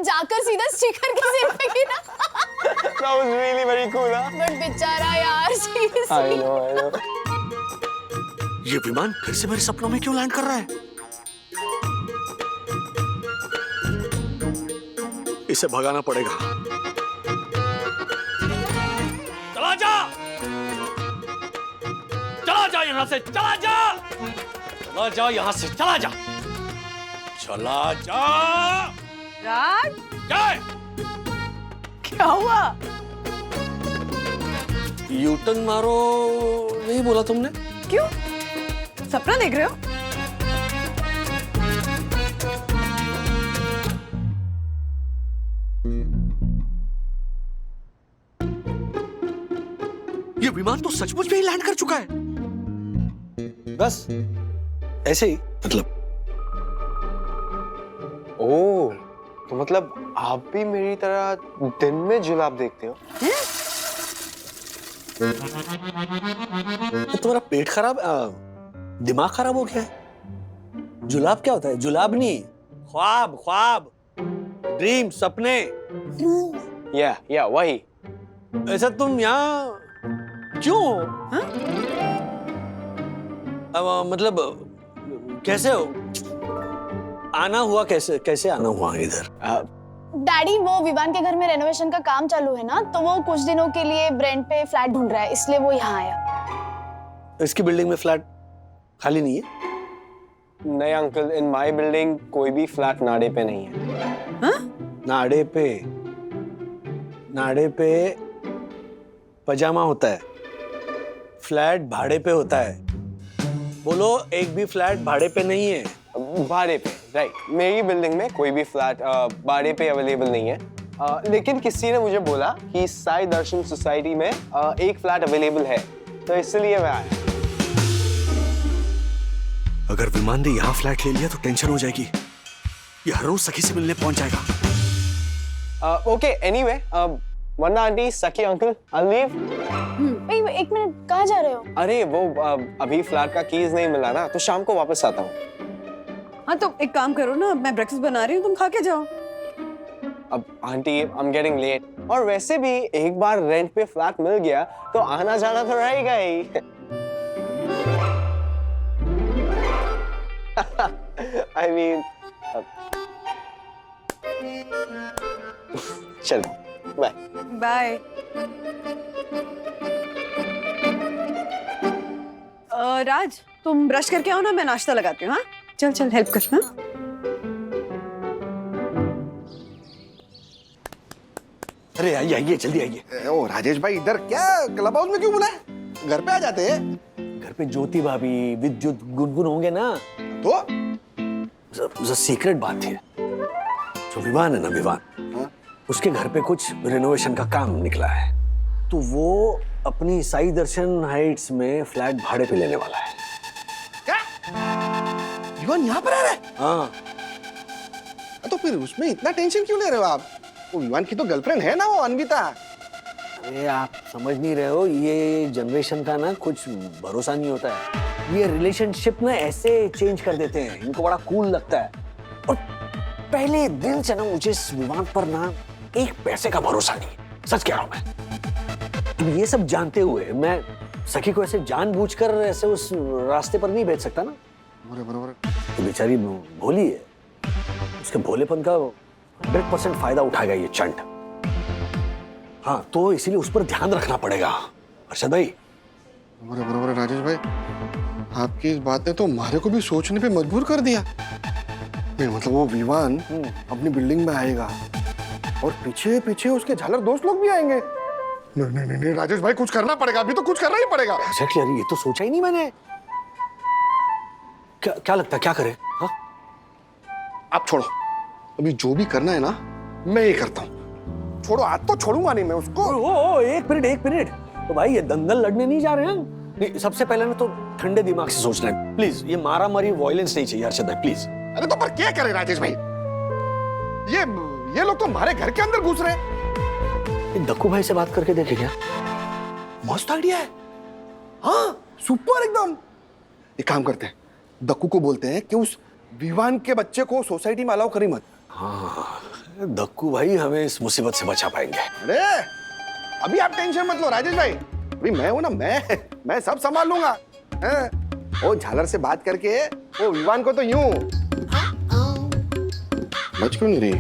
जाकर सीधा स्टिकर के सिर पे गिरा। That was really very cool, huh? But बेचारा यार, सीरियसली। I know. ये विमान फिर से मेरे सपनों में क्यों लैंड कर रहा है? इसे भगाना पड़ेगा। चला जा यहाँ से, चला जा यहाँ से, चला जा। राज, क्या क्या हुआ? यूटर्न मारो नहीं बोला तुमने? क्यों? सपना देख रहे हो? ये विमान तो सचमुच में ही लैंड कर चुका है। बस ऐसे ही, मतलब। ओह, तो मतलब आप भी मेरी तरह दिन में जुलाब देखते हो? तुम्हारा पेट खराब, दिमाग खराब हो गया है? जुलाब क्या होता है? जुलाब नहीं, ख्वाब, ड्रीम, सपने। या वही। ऐसा तुम यहाँ क्यों हो? मतलब कैसे हो? आना हुआ कैसे आना हुआ इधर? डैडी, वो विवान के घर में रेनोवेशन का काम चालू है ना, तो वो कुछ दिनों के लिए रेंट पे फ्लैट ढूंढ रहा है, इसलिए वो यहाँ आया। इसकी बिल्डिंग में फ्लैट खाली नहीं है? नहीं अंकल, इन माय बिल्डिंग कोई भी फ्लैट नाड़े पे नहीं है। नाड़े पे पजामा होता है, फ्लैट भाड़े पे होता है। बोलो, एक भी फ्लैट भाड़े पे नहीं है। राइट, मेरी बिल्डिंग में कोई भी फ्लैट भाड़े पे अवेलेबल नहीं है, लेकिन किसी ने मुझे बोला कि साई दर्शन सोसाइटी में एक फ्लैट अवेलेबल है, तो इसलिए मैं आया। अगर विमान ने यहाँ फ्लैट ले लिया तो टेंशन हो जाएगी। ये हर रोज सखी से मिलने पहुंच जाएगा। ओके, एनीवे, वरना आंटी, सखी अंकल, आई लीव। एक मिनट, कहाँ जा रहे हो? अरे वो अभी फ्लैट का कीज नहीं मिला ना, तो शाम को वापस आता हूँ। हाँ तो एक काम करो ना, मैं ब्रेकफास्ट बना रही हूँ, तुम खा के जाओ। अब aunty, I am getting late, और वैसे भी एक बार रेंट पे फ्लैट मिल गया तो आना जाना तो रहेगा ही। आई मीन, चलो बाय बाय। राज, तुम ब्रश करके आओ ना, मैं नाश्ता लगाती हूँ। हाँ चल चल, हेल्प कर। हाँ अरे आइए आइए, जल्दी आइए। ओ राजेश भाई, इधर क्या क्लब हाउस में क्यों बुलाए? घर पे आ जाते हैं। घर पे ज्योति भाभी, विद्युत, गुनगुन होंगे ना, तो सीक्रेट बात है। जो विवान है ना, विवान, उसके घर पे कुछ रिनोवेशन का काम निकला है, तो वो अपनी साई दर्शन हाइट्स में फ्लैट भाड़े पे लेने वाला है। क्या? विवान यहाँ पर आ रहा है? हाँ। तो फिर उसमें इतना टेंशन क्यों ले रहे हो आप? वो विवान की तो गर्लफ्रेंड है ना, वो अन्विता। अरे आप समझ नहीं रहे हो, ये जनरेशन का ना कुछ भरोसा नहीं होता है। ये रिलेशनशिप ना ऐसे चेंज कर देते हैं, इनको बड़ा कूल लगता है। और पहले दिन से ना मुझे इस विवान पर ना एक पैसे का भरोसा नहीं, सच कह रहा हूं मैं। तो ये सब जानते हुए मैं सखी को ऐसे जानबूझकर ऐसे उस रास्ते पर नहीं भेज सकता ना। बराबर। तो बेचारी भोली है, उसके भोलेपन का 100% फायदा उठाएगा ये चंट। हाँ, तो इसीलिए उस पर ध्यान रखना पड़ेगा। अर्शद भाई। बराबर राजेश भाई, आपकी इस बात ने तो हमारे को भी सोचने पे मजबूर कर दिया। नहीं मतलब वो विवान अपनी बिल्डिंग में आएगा और पीछे पीछे उसके झालर दोस्त लोग भी आएंगे। नहीं राजेश भाई, कुछ करना पड़ेगा, अभी तो कुछ करना ही पड़ेगा। एग्जैक्टली, अरे ये तो सोचा ही नहीं मैंने। क्या लगता है, क्या करे? हाँ, आप छोड़ो, अभी जो भी करना है ना मैं ही करता हूँ। छोड़ो, आज तो छोड़ूंगा नहीं मैं उसको। ओ, एक मिनट। तो भाई ये दंगल लड़ने नहीं जा रहे हैं। नहीं, सबसे पहले ना तो ठंडे दिमाग से सोचना है प्लीज। ये मारा मारी वॉयलेंस नहीं चाहिए अर्शद भाई, प्लीज। अरे तो पर क्या करे राजेश भाई, ये लोग तो हमारे घर के अंदर घुस रहे हैं। दक्कू भाई से बात करके देखे क्या? मस्त आइडिया है। हाँ सुपर एकदम। एक काम करते हैं, दक्कू को बोलते हैं कि उस विवान के बच्चे को सोसाइटी में अलाउ करी मत। हाँ, दक्कू भाई हमें इस मुसीबत से बचा पाएंगे। अरे अभी आप टेंशन मत लो राजेश भाई, अभी मैं हूं ना, मैं सब संभाल लूंगा। वो झालर से बात करके वो विवान को तो यूं बच क्यों नहीं रही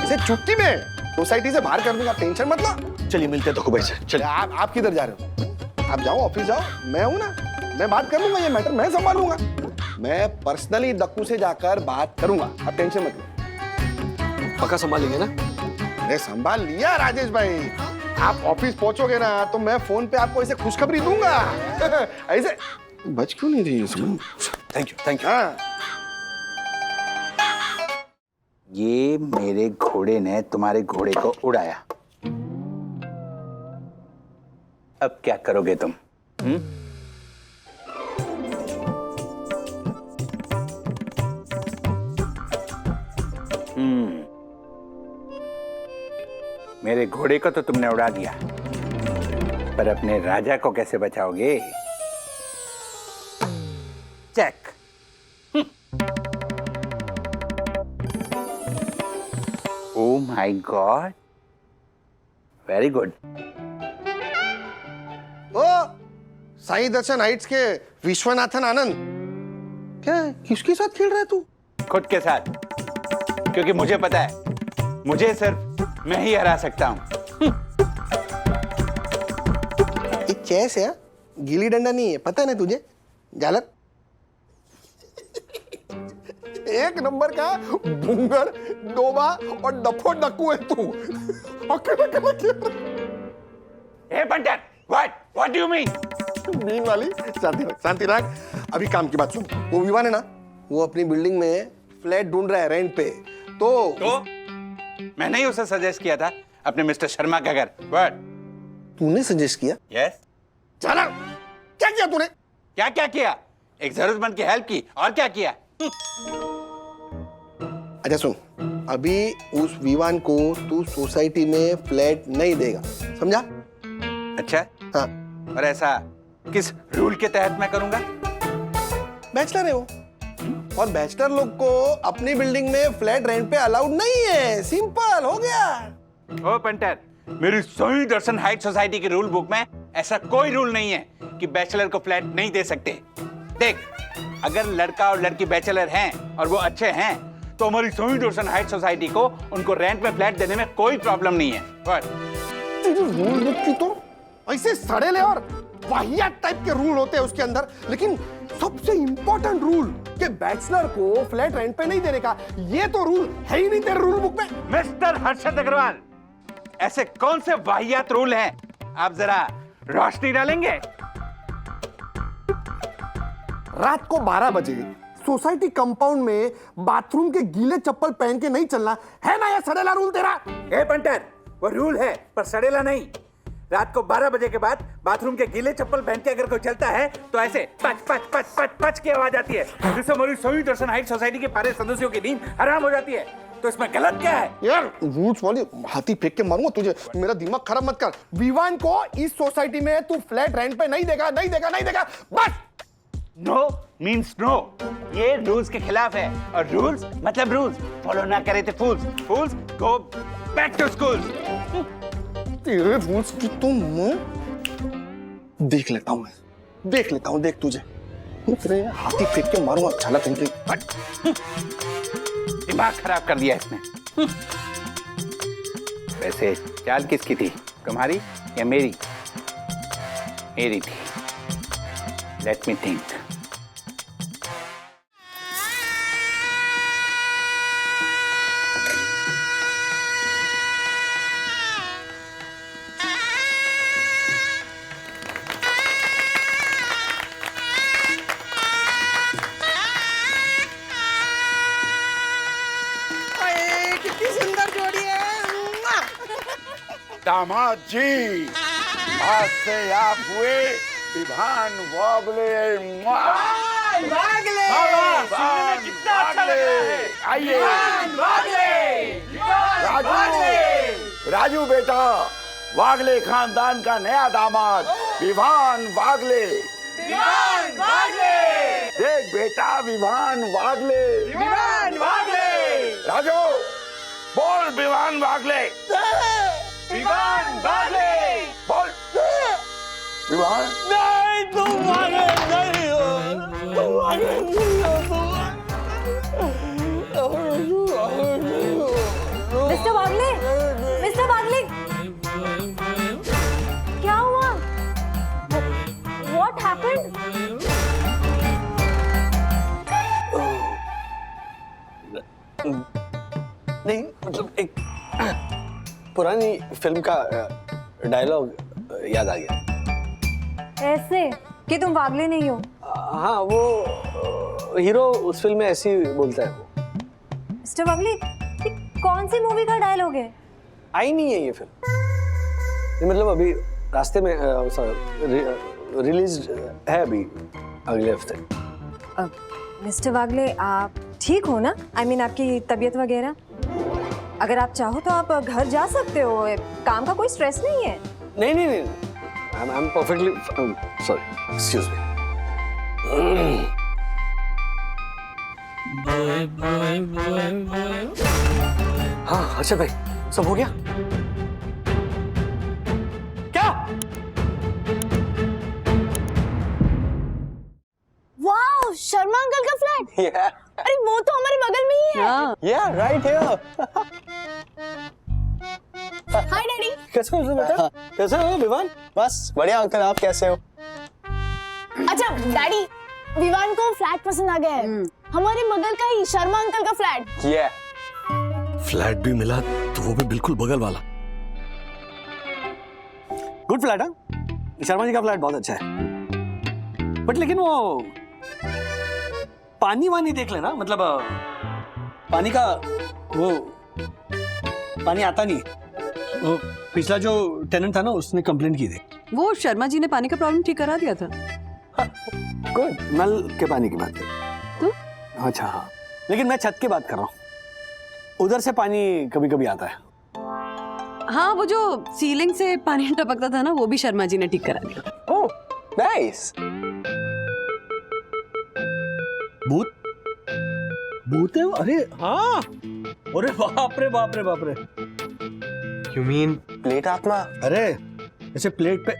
इसे चुटकी में सोसाइटी से बाहर कर दूंगा, टेंशन मत लो। चलिए मिलते हैं दक्कू भाई से। चलिए। आप किधर जा रहे हो? आप जाओ, ऑफिस जाओ, मैं हूं ना, मैं बात कर लूंगा, ये मैटर मैं संभालूंगा। मैं पर्सनली दक्कू से जाकर बात करूंगा, आप टेंशन मत लो। पक्का संभालेंगे ना? अरे संभाल लिया राजेश भाई। आप ऑफिस पहुंचोगे ना तो मैं फोन पे आपको ऐसे खुशखबरी दूंगा। ऐसे बच क्यों नहीं रही इसमें? Thank you. हाँ। ये मेरे घोड़े ने तुम्हारे घोड़े को उड़ाया, अब क्या करोगे तुम? मेरे घोड़े को तो तुमने उड़ा दिया, पर अपने राजा को कैसे बचाओगे? Check. Oh my god, very good. Oh Sai Darshan heights के विश्वनाथन आनंद, क्या किसके साथ खेल रहा है तू? खुद के साथ, क्योंकि मुझे पता है मुझे सिर्फ मैं ही हरा सकता हूं। ये चेस है, गिल्ली डंडा नहीं है, पता है ना तुझे? झालर एक नंबर का भूंगर, डोबा और डफो डक्कू है तू। अकेला अकेला खेल रहा है। Hey, Bunter, what do you mean? Mean वाली शांति रख। अभी काम की बात सुन, वो विवान है ना, वो अपनी बिल्डिंग में फ्लैट ढूंढ रहा है रेंट पे। तो मैंने ही उसे सजेस्ट किया था अपने मिस्टर शर्मा का घर। व्हाट? तूने सजेस्ट किया? यस। चला, क्या किया तूने? क्या क्या किया? एक जरूरतमंद की हेल्प की, और क्या किया? अच्छा सुन, अभी उस विवान को तू सोसाइटी में फ्लैट नहीं देगा, समझा? अच्छा। हाँ। और ऐसा किस रूल के तहत मैं करूंगा? बैचलर है वो, और बैचलर लोग को अपनी बिल्डिंग में फ्लैट रेंट पे अलाउड नहीं है। सिंपल हो गया। ओ पंटर, मेरी सोई दर्शन हाइट सोसाइटी की रूल बुक में ऐसा कोई रूल नहीं है कि बैचलर को फ्लैट नहीं दे सकते। देख, अगर लड़का और लड़की बैचलर हैं और वो अच्छे हैं तो हमारी सोई दर्शन हाइट सोसाइटी को उनको रेंट में फ्लैट देने में कोई प्रॉब्लम नहीं है। रूल बुक की तो ऐसे सड़ेले और वाहियात टाइप के रूल होते हैं उसके अंदर, लेकिन सबसे इंपॉर्टेंट रूल कि बैचलर को फ्लैट रेंट पे नहीं देने का, ये तो रूल है ही नहीं तेरे रूल बुक में। मिस्टर हर्षद अग्रवाल, ऐसे कौन से वाहियात रूल हैं? आप जरा रोशनी डालेंगे? रात को 12 बजे सोसाइटी कंपाउंड में बाथरूम के गीले चप्पल पहन के नहीं चलना है ना, ये सड़ेला रूल तेरा। ए पंटर, वो रूल है पर सड़ेला नहीं। रात को 12 बजे के बाद बाथरूम के गीले चप्पल पहन के अगर कोई चलता है तो ऐसे पच पच पच पच पच की आवाज आती है, जिससे हमारी सोई दर्शन हाइट सोसाइटी के सारे सदस्यों की नींद हराम हो जाती है। तो इसमें गलत क्या है? यार रूल्स वाली हाथी फेंक के मारूंगा तुझे, मेरा दिमाग खराब मत कर। विवान को इस सोसाइटी में तू फ्लैट रेंट पे नहीं देगा, नहीं देगा, नहीं देगा, बस। No means no. ये रूल्स के खिलाफ है, और रूल्स मतलब रूल्स। फॉलो ना करे तो फूल्स, फूल्स गो बैक टू स्कूल। तेरे रूल्स की तो मैं देख लेता हूँ, देख लेता हूँ, देख तुझे तेरे हाथी फेंक के मारूंगा, छाला फेंक के। दिमाग खराब कर दिया इसने। वैसे चाल किसकी थी, तुम्हारी या मेरी? मेरी थी। Let me think. कितनी सुंदर जोड़ी है। दामाद जी, आज से आप हुए विभान वागले। वागले, सुनने में कितना अच्छा लग रहा है। आइए राजू बेटा, वागले खानदान का नया दामाद विभान वागले। देख बेटा, विभान वागले। राजू बोल, विभान वागले। बोल विभान। नहीं, तुम वागले नहीं हो, तुम वागले नहीं हो, मिस्टर वागले, मिस्टर वागले, क्या हुआ? What happened? नहीं, मतलब एक पुरानी फिल्म का डायलॉग याद आ गया। ऐसे कि तुम वागले नहीं हो? हाँ, वो हीरो उस फिल्म में ऐसे ही बोलता है। वो मिस्टर वागले, ये कौन सी मूवी का डायलॉग है? आई नहीं है ये फिल्म। ये मतलब अभी रास्ते में रिलीज है अभी अगले हफ्ते। मिस्टर वागले, आप ठीक हो ना? I mean, आपकी तबीयत वगैरह? अगर आप चाहो तो आप घर जा सकते हो, काम का कोई स्ट्रेस नहीं है। नहीं नहीं नहीं, I'm perfectly sorry, excuse me. हाँ अच्छा भाई, सब हो गया क्या? वाओ, शर्मा अंकल का फ्लैट। अरे वो तो हमारे बगल में ही है। Yeah, right here. Hi daddy. कैसे हो बेटा? कैसे हो विवान? बस बढ़िया अंकल, आप कैसे हो? अच्छा डैडी, विवान को फ्लैट पसंद आ गया है, हमारे बगल का ही शर्मा अंकल का फ्लैट। ये फ्लैट भी मिला तो वो भी बिल्कुल बगल वाला। गुड फ्लैट है, शर्मा जी का फ्लैट बहुत अच्छा है। बट लेकिन वो पानी वानी देख लेना, मतलब पानी का वो पानी आता नहीं। वो पिछला जो टेनेंट था ना उसने कंप्लेंट की थी। वो शर्मा जी ने पानी का प्रॉब्लम ठीक करा दिया था। गुड, नल के पानी की बात है तो? अच्छा हाँ, लेकिन मैं छत की बात कर रहा हूँ, उधर से पानी कभी कभी आता है। हाँ, वो जो सीलिंग से पानी टपकता था ना, वो भी शर्मा जी ने ठीक करा दिया। Oh nice. भूत भूत है? अरे हाँ, अरे बाप रे बाप रे बाप रे। You mean प्लेट आत्मा? अरे ऐसे प्लेट पे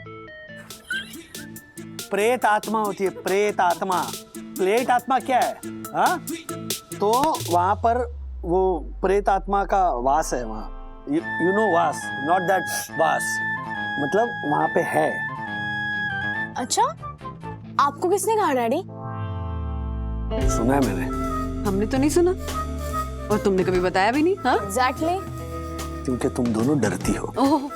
प्रेत आत्मा होती है, प्रेत आत्मा। प्लेट आत्मा क्या है? हाँ, तो वहां पर वो प्रेत आत्मा का वास है वहां। यू नो वास, नॉट दैट वास, मतलब वहां पे है। अच्छा, आपको किसने कहा डैडी? सुना है मैंने। हमने तो नहीं सुना, और तुमने कभी बताया भी नहीं। हाँ एग्जैक्टली। क्योंकि तुम दोनों डरती हो। ओह,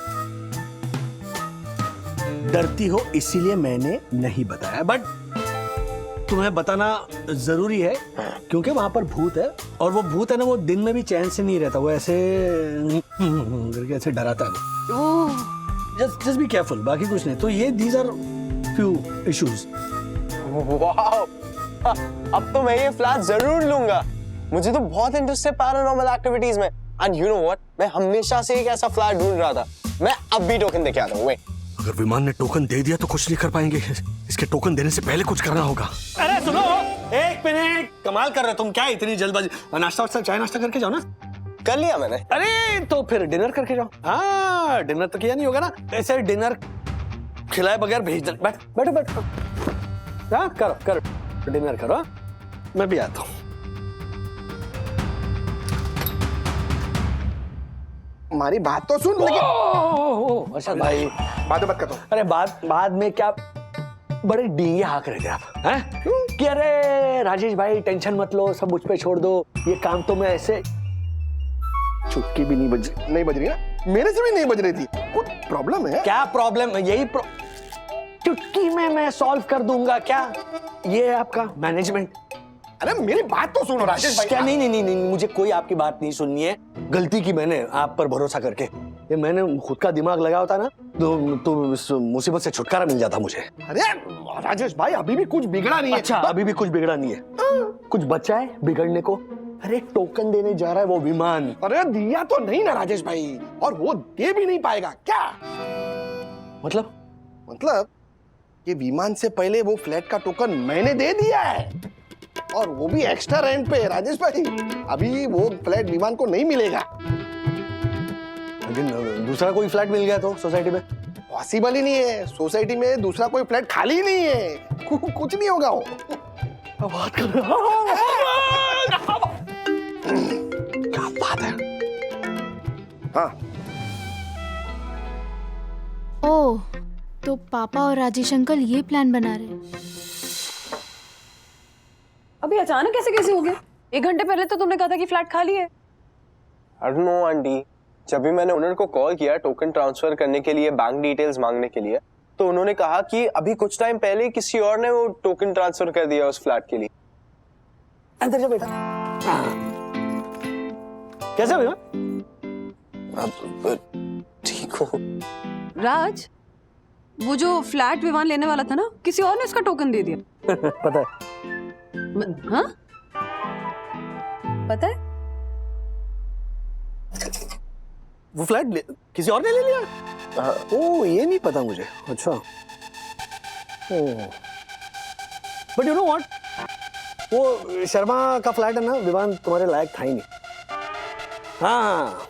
डरती हो इसीलिए मैंने नहीं बताया, बट तुम्हें बताना जरूरी है क्योंकि वहां पर भूत है, और वो भूत है ना, वो दिन में भी चैन से नहीं रहता, वो ऐसे करके ऐसे डराता है। जस्ट बी केयरफुल, बाकी कुछ नहीं। तो ये these are few issues. Wow, अब तो मैं ये फ्लैट जरूर लूंगा। मुझे तो बहुत इंटरेस्ट है पैरानॉर्मल एक्टिविटीज में। एंड यू नो व्हाट, मैं हमेशा से एक ऐसा फ्लैट ढूंढ रहा था। मैं अब भी टोकन देके आता हूँ। अगर विमान ने टोकन दे दिया तो कुछ नहीं कर पाएंगे, इसके टोकन देने से पहले कुछ करना होगा। अरे सुनो, एक मिनट, कमाल कर रहे हो तुम, क्या इतनी जल्दबाजी? नाश्ता वास्ता, चाय नाश्ता करके जाओ ना। कर लिया मैंने। अरे तो फिर डिनर करके जाओ। हाँ, डिनर तो किया नहीं होगा ना, ऐसे डिनर खिलाए बगैर भेज दे। बैठो बैठो, हाँ करो करो, डिनर करो, मैं भी आता हूँ। हमारी बात तो सुन। लेकिन अच्छा भाई, बात मत करता हूँ। अरे बाद में क्या बड़े डींगे हाँक रहे थे आप, हैं? कि अरे राजेश भाई टेंशन मत लो, सब मुझ पे छोड़ दो, ये काम तो मैं ऐसे। चुटकी भी नहीं बज रही ना, मेरे से भी नहीं बज रही थी। कुछ प्रॉब्लम है? क्या प्रॉब्लम है? यही चुटकी में मैं सॉल्व कर दूंगा। क्या ये है आपका मैनेजमेंट? अरे मेरी बात तो सुनो राजेश भाई। क्या? नहीं, मुझे कोई आपकी बात नहीं सुननी है। गलती की मैंने आप पर भरोसा करके। ये मैंने खुद का दिमाग लगा होता ना तो इस मुसीबत से छुटकारा मिल जाता मुझे। अरे राजेश भाई, अभी भी कुछ बिगड़ा नहीं है। अच्छा, अभी भी कुछ बिगड़ा नहीं है? कुछ बचा है बिगड़ने को? अरे टोकन देने जा रहा है वो विमान। अरे दिया तो नहीं ना राजेश भाई, और वो दे भी नहीं पाएगा। क्या मतलब ये विमान से पहले वो फ्लैट का टोकन मैंने दे दिया है, और वो भी एक्स्ट्रा रेंट पे। राजेश भाई, अभी वो फ्लैट विमान को नहीं मिलेगा। लेकिन दूसरा कोई फ्लैट मिल गया तो सोसाइटी में? पॉसिबल ही नहीं है, सोसाइटी में दूसरा कोई फ्लैट खाली नहीं है। कुछ नहीं होगा वो। बात कर क्या बात है? हाँ, ओह, तो पापा और राजेश अंकल ये प्लान बना रहे हैं। अभी अचानक कैसे हो गया? 1 घंटे पहले तो तुमने कहा था कि फ्लैट खाली है। I don't know आंटी, जब भी मैंने ओनर को कॉल किया टोकन ट्रांसफर करने के लिए, बैंक डिटेल्स मांगने के लिए, तो उन्होंने कहा कि अभी कुछ टाइम पहले किसी और ने वो टोकन ट्रांसफर कर दिया उस फ्लैट के लिए। अंदर जा बेटा। कैसे भैया? ठीक हो? राज, वो जो फ्लैट विमान लेने वाला था ना, किसी और ने उसका टोकन दे दिया। पता है? हाँ, पता है? वो फ्लैट किसी और ने ले लिया? ओ, ये नहीं पता मुझे। अच्छा, बट यू नो व्हाट, वो शर्मा का फ्लैट है ना, विमान तुम्हारे लायक था ही नहीं। हाँ,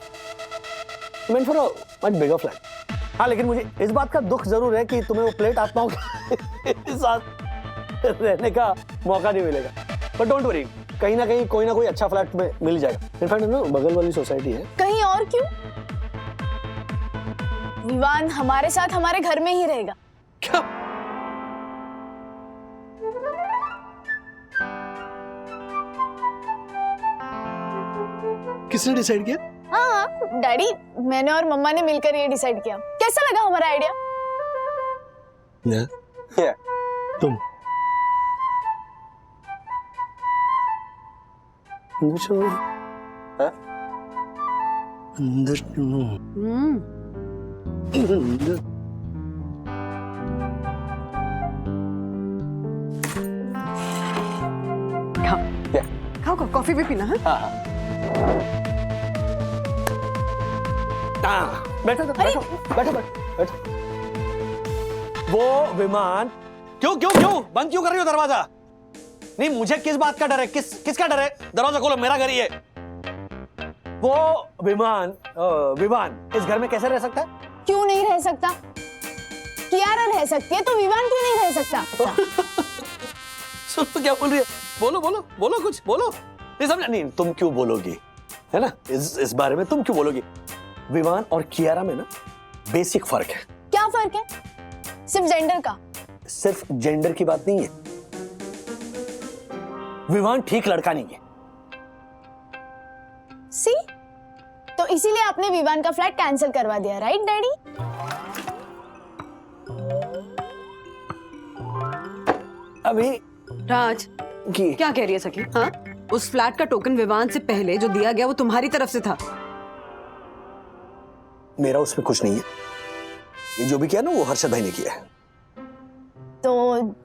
meant for a much bigger flat. हाँ, लेकिन मुझे इस बात का दुख जरूर है कि तुम्हें वो प्लेट आत्माओं के साथ रहने का मौका नहीं मिलेगा। बट डोंट वरी, कहीं ना कहीं कोई ना कोई अच्छा फ्लैट में मिल जाएगा। इनफैक्ट ना बगल वाली सोसाइटी है। कहीं और क्यों? विवान हमारे साथ हमारे घर में ही रहेगा। क्या? किसने डिसाइड किया? हाँ डैडी, मैंने और मम्मा ने मिलकर ये डिसाइड किया। कैसा लगा हमारा आइडिया? तुम अंदर चलो। हाँ? अंदर चलो। अंदर। खाओ खाओ, कॉफी भी पीना है? हाँ। बैठो बैठो बैठो बैठो। वो विमान, क्यों क्यों क्यों बंद क्यों कर रही हो दरवाजा? नहीं, मुझे किस बात का डर है? किसका डर है? दरवाजा खोलो, मेरा घर ही है। वो विमान इस घर में कैसे रह सकता है? क्यों नहीं रह सकता? कियारा रह सकती है तो विवान क्यों नहीं रह सकता? सुनो क्या बोल रही है? बोलो बोलो बोलो, कुछ बोलो। नहीं समझा? नहीं, तुम क्यों बोलोगी, है ना? इस बारे में तुम क्यों बोलोगी? विमान और कियारा में ना बेसिक फर्क है। क्या फर्क है? सिर्फ जेंडर का? सिर्फ जेंडर की बात नहीं है। विमान ठीक लड़का नहीं है। सी, तो इसीलिए आपने विवान का फ्लैट कैंसिल करवा दिया, राइट डैडी? अभी राज क्या कह रही है सखी? हाँ, उस फ्लैट का टोकन विवान से पहले जो दिया गया वो तुम्हारी तरफ से था। मेरा उसमें कुछ नहीं है। ये जो भी किया ना वो हर्षद भाई ने किया है। तो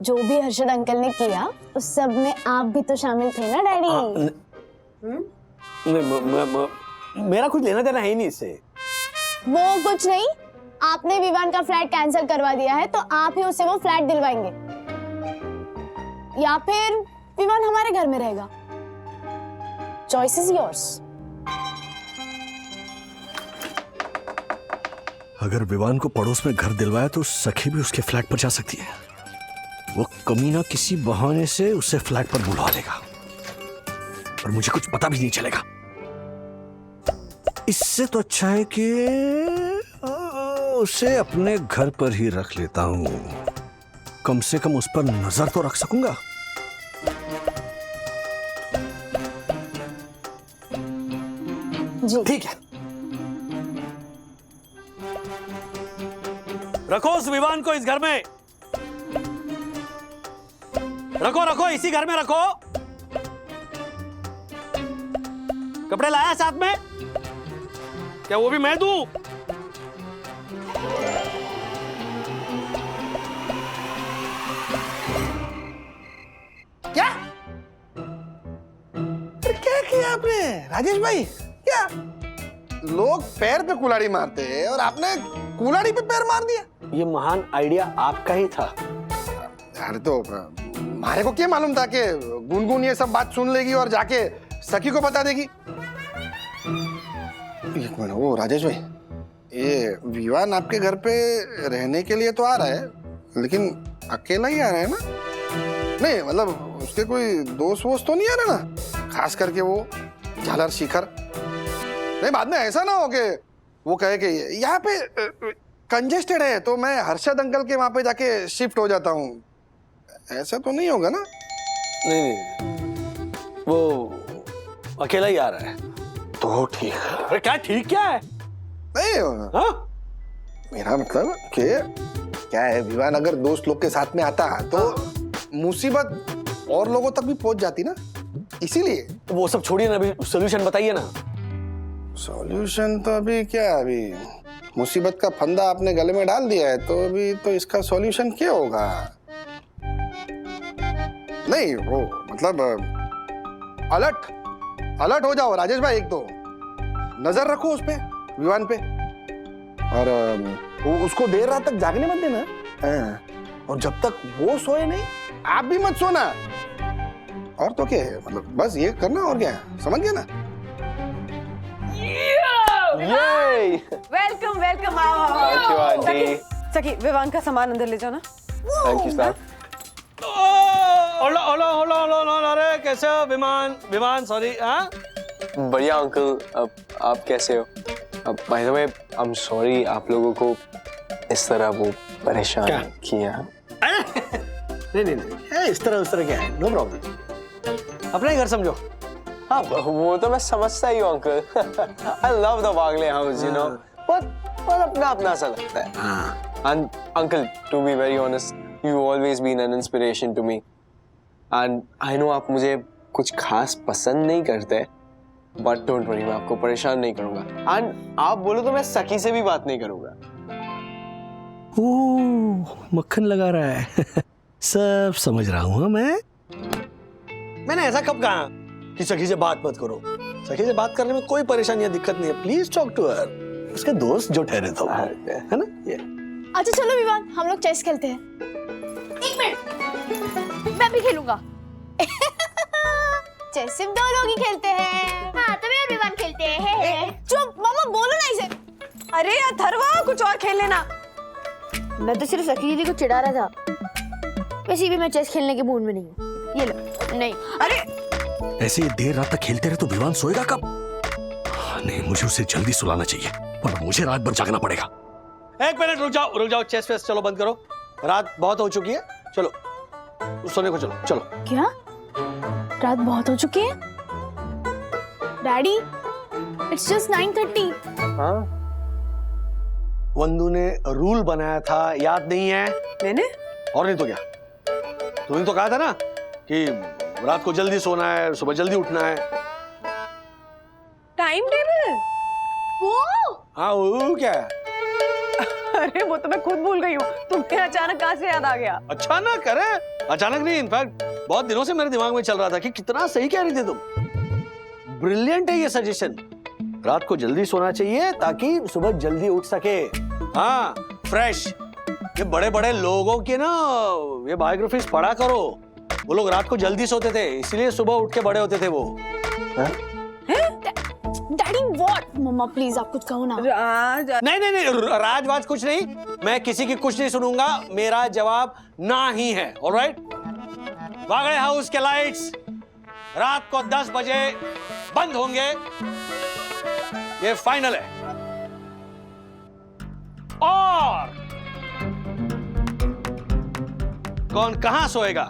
जो भी हर्षद अंकल ने किया उस सब में आप भी तो शामिल थे ना डैडी? मेरा कुछ लेना देना है ही नहीं इससे। वो कुछ नहीं, आपने विवान का फ्लैट कैंसिल करवा दिया है तो आप ही उससे वो फ्लैट दिलवाएंगे या फिर विवान हमारे घर में रहेगा। Choice is yours. अगर विवान को पड़ोस में घर दिलवाया तो सखी भी उसके फ्लैट पर जा सकती है। वो कमीना किसी बहाने से उसे फ्लैट पर बुला लेगा और मुझे कुछ पता भी नहीं चलेगा। इससे तो अच्छा है कि उसे अपने घर पर ही रख लेता हूं। कम से कम उस पर नजर तो रख सकूंगा। ठीक है, रखो उस विवान को इस घर में। रखो रखो, इसी घर में रखो। कपड़े लाया साथ में? क्या वो भी मैं दूं? क्या? क्या किया आपने राजेश भाई? क्या लोग पैर पे कुल्हाड़ी मारते हैं और आपने कुल्हाड़ी पे पैर मार दिया? ये महान आइडिया आपका ही था। अरे तो मारे को क्या मालूम था कि गुनगुन ये सब बात सुन लेगी और जाके सखी को बता देगी। एक मिनट, वो राजेश भाई, ये विवान आपके घर पे रहने के लिए तो आ रहा है लेकिन अकेला ही आ रहा है ना? नहीं मतलब उसके कोई दोस्त वोस्त तो नहीं आ रहा ना, खास करके वो झालर शिखर? नहीं बाद में ऐसा ना हो कि वो कहे कि यहाँ पे कंजेस्टेड है तो मैं हर्षद अंकल के वहां पे जाके शिफ्ट हो जाता हूँ। ऐसा तो नहीं होगा ना? नहीं, वो अकेला ही आ रहा है तो ठीक है। अरे क्या ठीक क्या है? नहीं हाँ? मेरा मतलब कि क्या है, विवान अगर दोस्त लोग के साथ में आता तो मुसीबत और लोगों तक भी पहुंच जाती ना, इसीलिए। तो वो सब छोड़िए ना, अभी सॉल्यूशन बताइए ना। सॉल्यूशन तो अभी क्या, अभी मुसीबत का फंदा आपने गले में डाल दिया है तो अभी तो इसका सॉल्यूशन क्या होगा? नहीं वो मतलब अलर्ट हो जाओ राजेश भाई। एक तो नजर रखो उस पे, विवान पे, और उसको देर रात तक जागने मत देना। और जब तक वो सोए नहीं आप भी मत सोना। और तो क्या है, मतलब बस ये करना और क्या है, समझ गया ना? वेलकम वेलकम, आओ। सखी विवान का सामान अंदर ले जाओ ना। Thank you sir. अरे कैसे हो विमान? सॉरी। हाँ बढ़िया अंकल, अब आप कैसे हो? अब by the way I am sorry आप लोगों को इस तरह वो परेशान किया। नहीं, इस तरह उस तरह क्या है, नो प्रॉब्लम। अपना ही घर समझो। हाँ वो तो मैं समझता ही हूँ uncle. I love the Wagle house, you know, पर अपना सा लगता है। And uncle to be very honest, you always been an inspiration to me. And I know आप मुझे कुछ खास पसंद नहीं करते, बट डोंट वरी, मैं आपको परेशान नहीं करूंगा। एंड आप बोलो तो मैं सखी से भी बात नहीं करूंगा। ओह, मक्खन लगा रहा है। सब समझ रहा हूँ मैं। मैंने ऐसा कब कहा कि सखी से बात मत करो? सखी से बात करने में कोई परेशानी या दिक्कत नहीं है। Please talk to her. उसके दोस्त जो ठहरे तो है ना ये। अच्छा चलो विवान, हम लोग चेस खेलते हैं। एक मिनट, मैं भी खेलूंगा। चेस सिर्फ 2 लोग ही खेलते हैं। हाँ तो मैं और विवान खेलते हैं। चुप मामा, बोलो ना इसे। अरे अथर्वा, कुछ और खेल लेना। मैं तो सिर्फ सखी दीदी को चिढ़ा रहा था। वैसे भी मैं चेस खेलने के मूड में नहीं हूँ। ये लो। नहीं। अरे ऐसे देर रात तक खेलते रहे तो विवान सोएगा कब? नहीं, मुझे उसे जल्दी सुलाना चाहिए, वरना मुझे रात भर जागना पड़ेगा। एक मिनट रुक जाओ, चेस वेस चलो बंद करो। रात बहुत हो चुकी है, चलो सोने को चलो। चलो। क्या रात बहुत हो चुकी है? Daddy, it's just 9:30। हाँ, वंदू ने रूल बनाया था, याद नहीं है? मैंने? और नहीं तो क्या, तुमने तो कहा था ना कि रात को जल्दी सोना है, सुबह जल्दी उठना है। Time table? वो? हाँ वो क्या है? अरे वो तो मैं खुद भूल गई हूँ। तुम्हें अचानक कहाँ से याद आ गया? अचानक? अरे अचानक नहीं, इनफैक्ट बहुत दिनों से मेरे दिमाग में चल रहा था कि कितना सही कह रही थी तुम। ब्रिलियंट है ये सजेशन। रात को जल्दी सोना चाहिए ताकि सुबह जल्दी उठ सके। हाँ, फ्रेश। ये बड़े बड़े लोगों के ना ये बायोग्राफीज पढ़ा करो। वो लोग रात को जल्दी सोते थे, इसलिए सुबह उठ के बड़े होते थे वो। Daddy what? मम्मा प्लीज आप कुछ कहो ना। राज? नहीं, राजवाज कुछ नहीं। मैं किसी की कुछ नहीं सुनूंगा। मेरा जवाब ना ही है। ऑलराइट? वागड़े हाउस के लाइट्स रात को 10 बजे बंद होंगे, ये फाइनल है। और कौन कहां सोएगा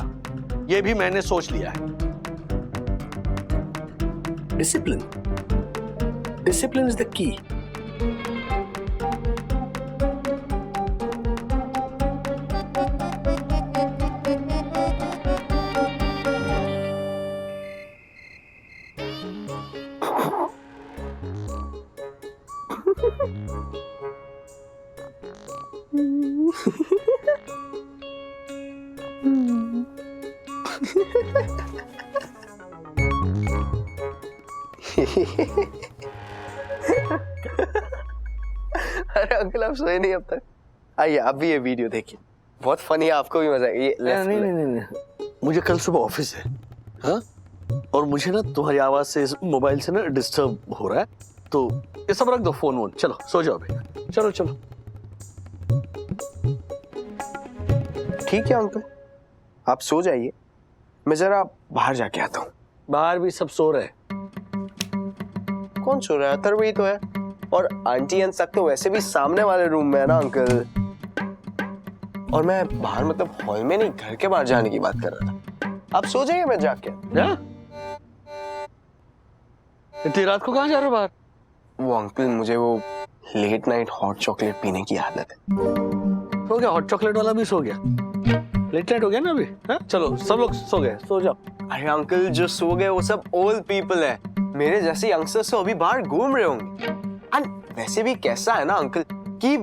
ये भी मैंने सोच लिया है। Discipline is the key. अरे अंकल आप सोए नहीं अब तक? आइए आप भी ये वीडियो देखिए, बहुत फनी है, आपको भी मजा आएगा। ये नहीं, मुझे कल सुबह ऑफिस है। हाँ, और मुझे ना तुम्हारी आवाज से इस मोबाइल से ना डिस्टर्ब हो रहा है, तो ये सब रख दो, फोन वोन। चलो सो जाओ अभी। चलो। ठीक है अंकल, आप सो जाइए, मैं जरा बाहर जाके आता हूँ। बाहर भी सब सो रहे हैं। कौन सो रहा है? अथर्व ही तो है, और आंटी एंड सक तो वैसे भी सामने वाले रूम में है ना अंकल। और मैं बाहर मतलब हॉल में नहीं, घर के बाहर जाने की बात कर रहा था। आप सो जाइए, मैं जाके। इतनी रात को कहाँ जा रहे हो बाहर? वो अंकल, मुझे वो लेट नाइट हॉट चॉकलेट पीने की आदत है। सो गया? हॉट चॉकलेट वाला भी सो गया? लेट नाइट हो गया ना अभी? हाँ? चलो सब लोग सो गए, सो जाओ। अरे अंकल, जो सो गए वो सब ओल्ड पीपल है, मेरे जैसे यंगस्टर्स तो अभी बाहर घूम रहे होंगे। एंड वैसे भी कैसा है ना अंकल कि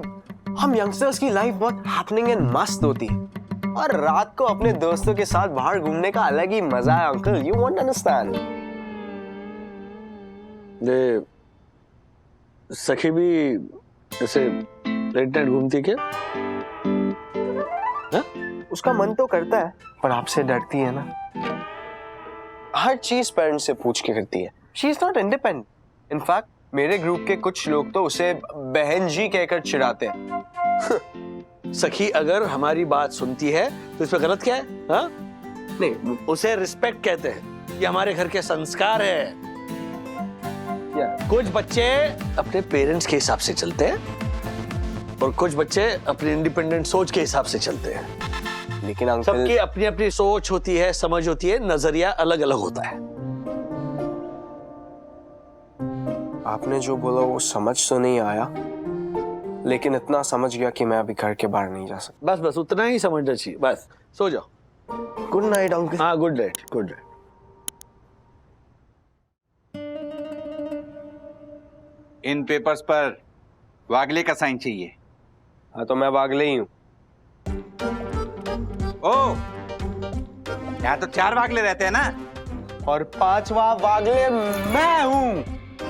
हम यंगस्टर्स की लाइफ बहुत हैपनिंग एंड मस्त होती है, और रात को अपने दोस्तों के साथ बाहर घूमने का अलग ही मजा है अंकल। You won't understand. ये सखी भी ऐसे लेट नाइट घूमती क्या? हा? उसका मन तो करता है, पर आपसे डरती है ना। हर चीज पेरेंट्स से पूछ के करती है। She is not independent. In fact मेरे ग्रुप के कुछ लोग तो उसे बहन जी कहकर चिढ़ाते हैं। सखी अगर हमारी बात सुनती है तो इसमें गलत क्या है? हाँ? नहीं, उसे रिस्पेक्ट कहते हैं, ये हमारे घर के संस्कार है। कुछ बच्चे अपने पेरेंट्स के हिसाब से चलते हैं और कुछ बच्चे अपनी इंडिपेंडेंट सोच के हिसाब से चलते हैं। लेकिन अंकल, सबकी अपनी अपनी सोच होती है, समझ होती है, नजरिया अलग अलग होता है। आपने जो बोला वो समझ तो नहीं आया, लेकिन इतना समझ गया कि मैं अभी घर के बाहर नहीं जा सकता। बस उतना ही समझना चाहिए। बस सो जाओ। Good night uncle. हाँ, गुड नाइट। इन पेपर्स पर वागले का साइन चाहिए। हाँ तो मैं वागले ही हूँ। ओ, यहाँ तो 4 वागले रहते हैं ना? और 5वां वागले मैं हूँ,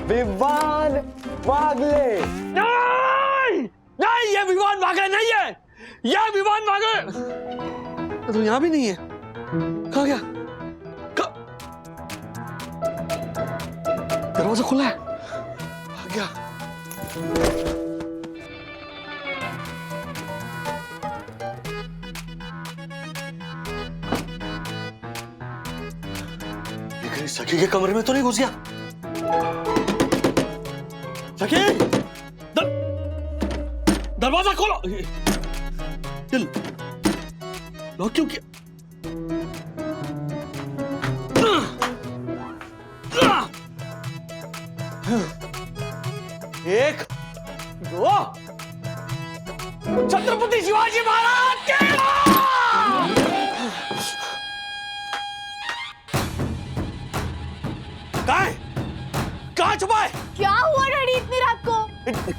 विवान वागले। नहीं, नहीं, ये विवान वागले नहीं है, ये विवान वागले तो यहाँ भी नहीं है। कहाँ गया? दरवाजा खुला है। आ गया। ये कहीं सखी के कमरे में तो नहीं घुस गया? सखी, दरवाजा खोलो। लॉक क्यों किया? एक, दो, छत्रपति शिवाजी महाराज के। कहाँ छुपा है? क्या हुआ डैडी इतनी रात को?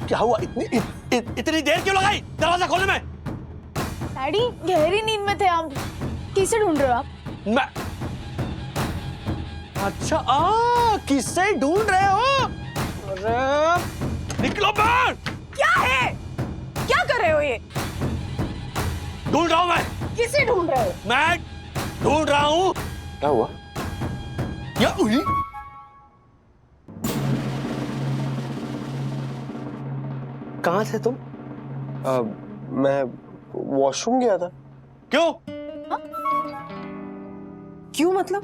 क्या हुआ? इतनी देर क्यों लगाई दरवाजा खोलने में? डैडी गहरी नींद में थे हम। किसे ढूंढ रहे हो आप? मैं। अच्छा, किससे ढूंढ रहे हो? अरे निकलो बाहर। क्या है? क्या कर रहे हो ये? ढूंढ रहा हूं मैं। किसे ढूंढ रहे हो? मैं ढूंढ रहा हूं। क्या हुआ? या उई? कहां थे तुम? मैं वॉशरूम गया था। क्यों? क्यों मतलब?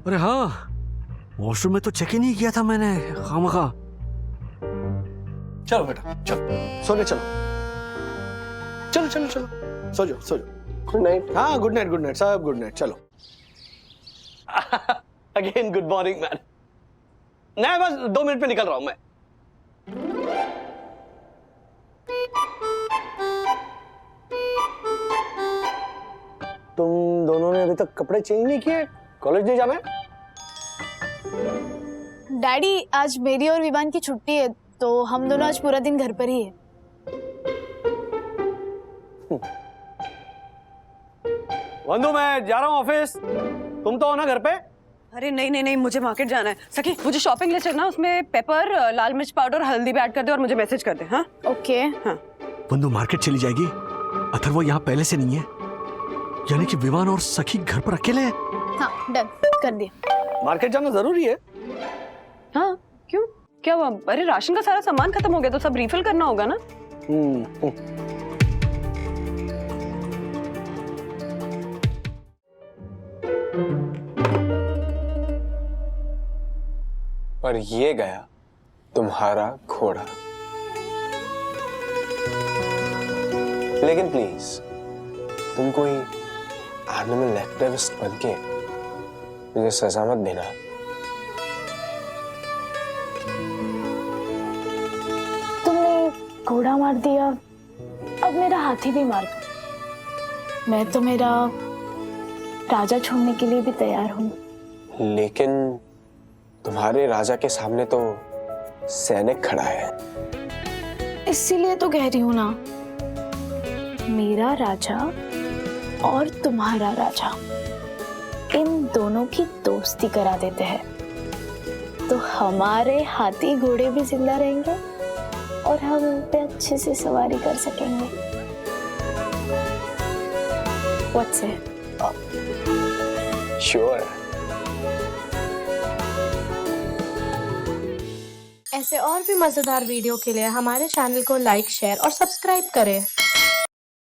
अरे हाँ, वॉशरूम में तो चेक ही नहीं किया था मैंने, खामखा। चलो बेटा, चलो सोने चलो। चलो चलो चलो, सो जाओ सो जाओ। Good night. हाँ, गुड नाइट, सब गुड नाइट। चलो। Again good morning man. नहीं, बस 2 मिनट में निकल रहा हूं मैं। तुम दोनों ने अभी तक कपड़े चेंज नहीं किए? कॉलेज नहीं जाना है? डैडी आज मेरी और विवान की छुट्टी है, तो हम दोनों आज पूरा दिन घर पर ही है। बंधु, मैं जा रहा हूँ ऑफिस। तुम तो हो ना घर पे? अरे नहीं, मुझे मार्केट जाना है। सखी, मुझे शॉपिंग लिस्ट रखना, उसमें पेपर, लाल मिर्च पाउडर, हल्दी भी ऐड कर दे और मुझे मैसेज कर दे। हाँ ओके। हाँ। बंधु मार्केट चली जाएगी। अथर्व यहाँ पहले से नहीं है, यानी कि विवान और सखी घर पर अकेले हैं। हाँ, डन कर दिया। मार्केट जाना जरूरी है। हाँ, क्यों? क्या हुआ? अरे राशन का सारा सामान खत्म हो गया, तो सब रिफिल करना होगा ना। और ये गया तुम्हारा घोड़ा। लेकिन प्लीज तुम कोई एनिमल एक्टिविस्ट बनके मुझे सजा मत देना। तुमने घोड़ा मार दिया, अब मेरा हाथी भी मार दो। मैं तो मेरा राजा छोड़ने के लिए भी तैयार हूँ। लेकिन तुम्हारे राजा के सामने तो सैनिक खड़ा है। इसीलिए तो कह रही हूँ ना, मेरा राजा और तुम्हारा राजा, इन दोनों की दोस्ती करा देते हैं, तो हमारे हाथी घोड़े भी जिंदा रहेंगे और हम उन पे अच्छे से सवारी कर सकेंगे। What's it? Sure. ऐसे और भी मजेदार वीडियो के लिए हमारे चैनल को लाइक, शेयर और सब्सक्राइब करें।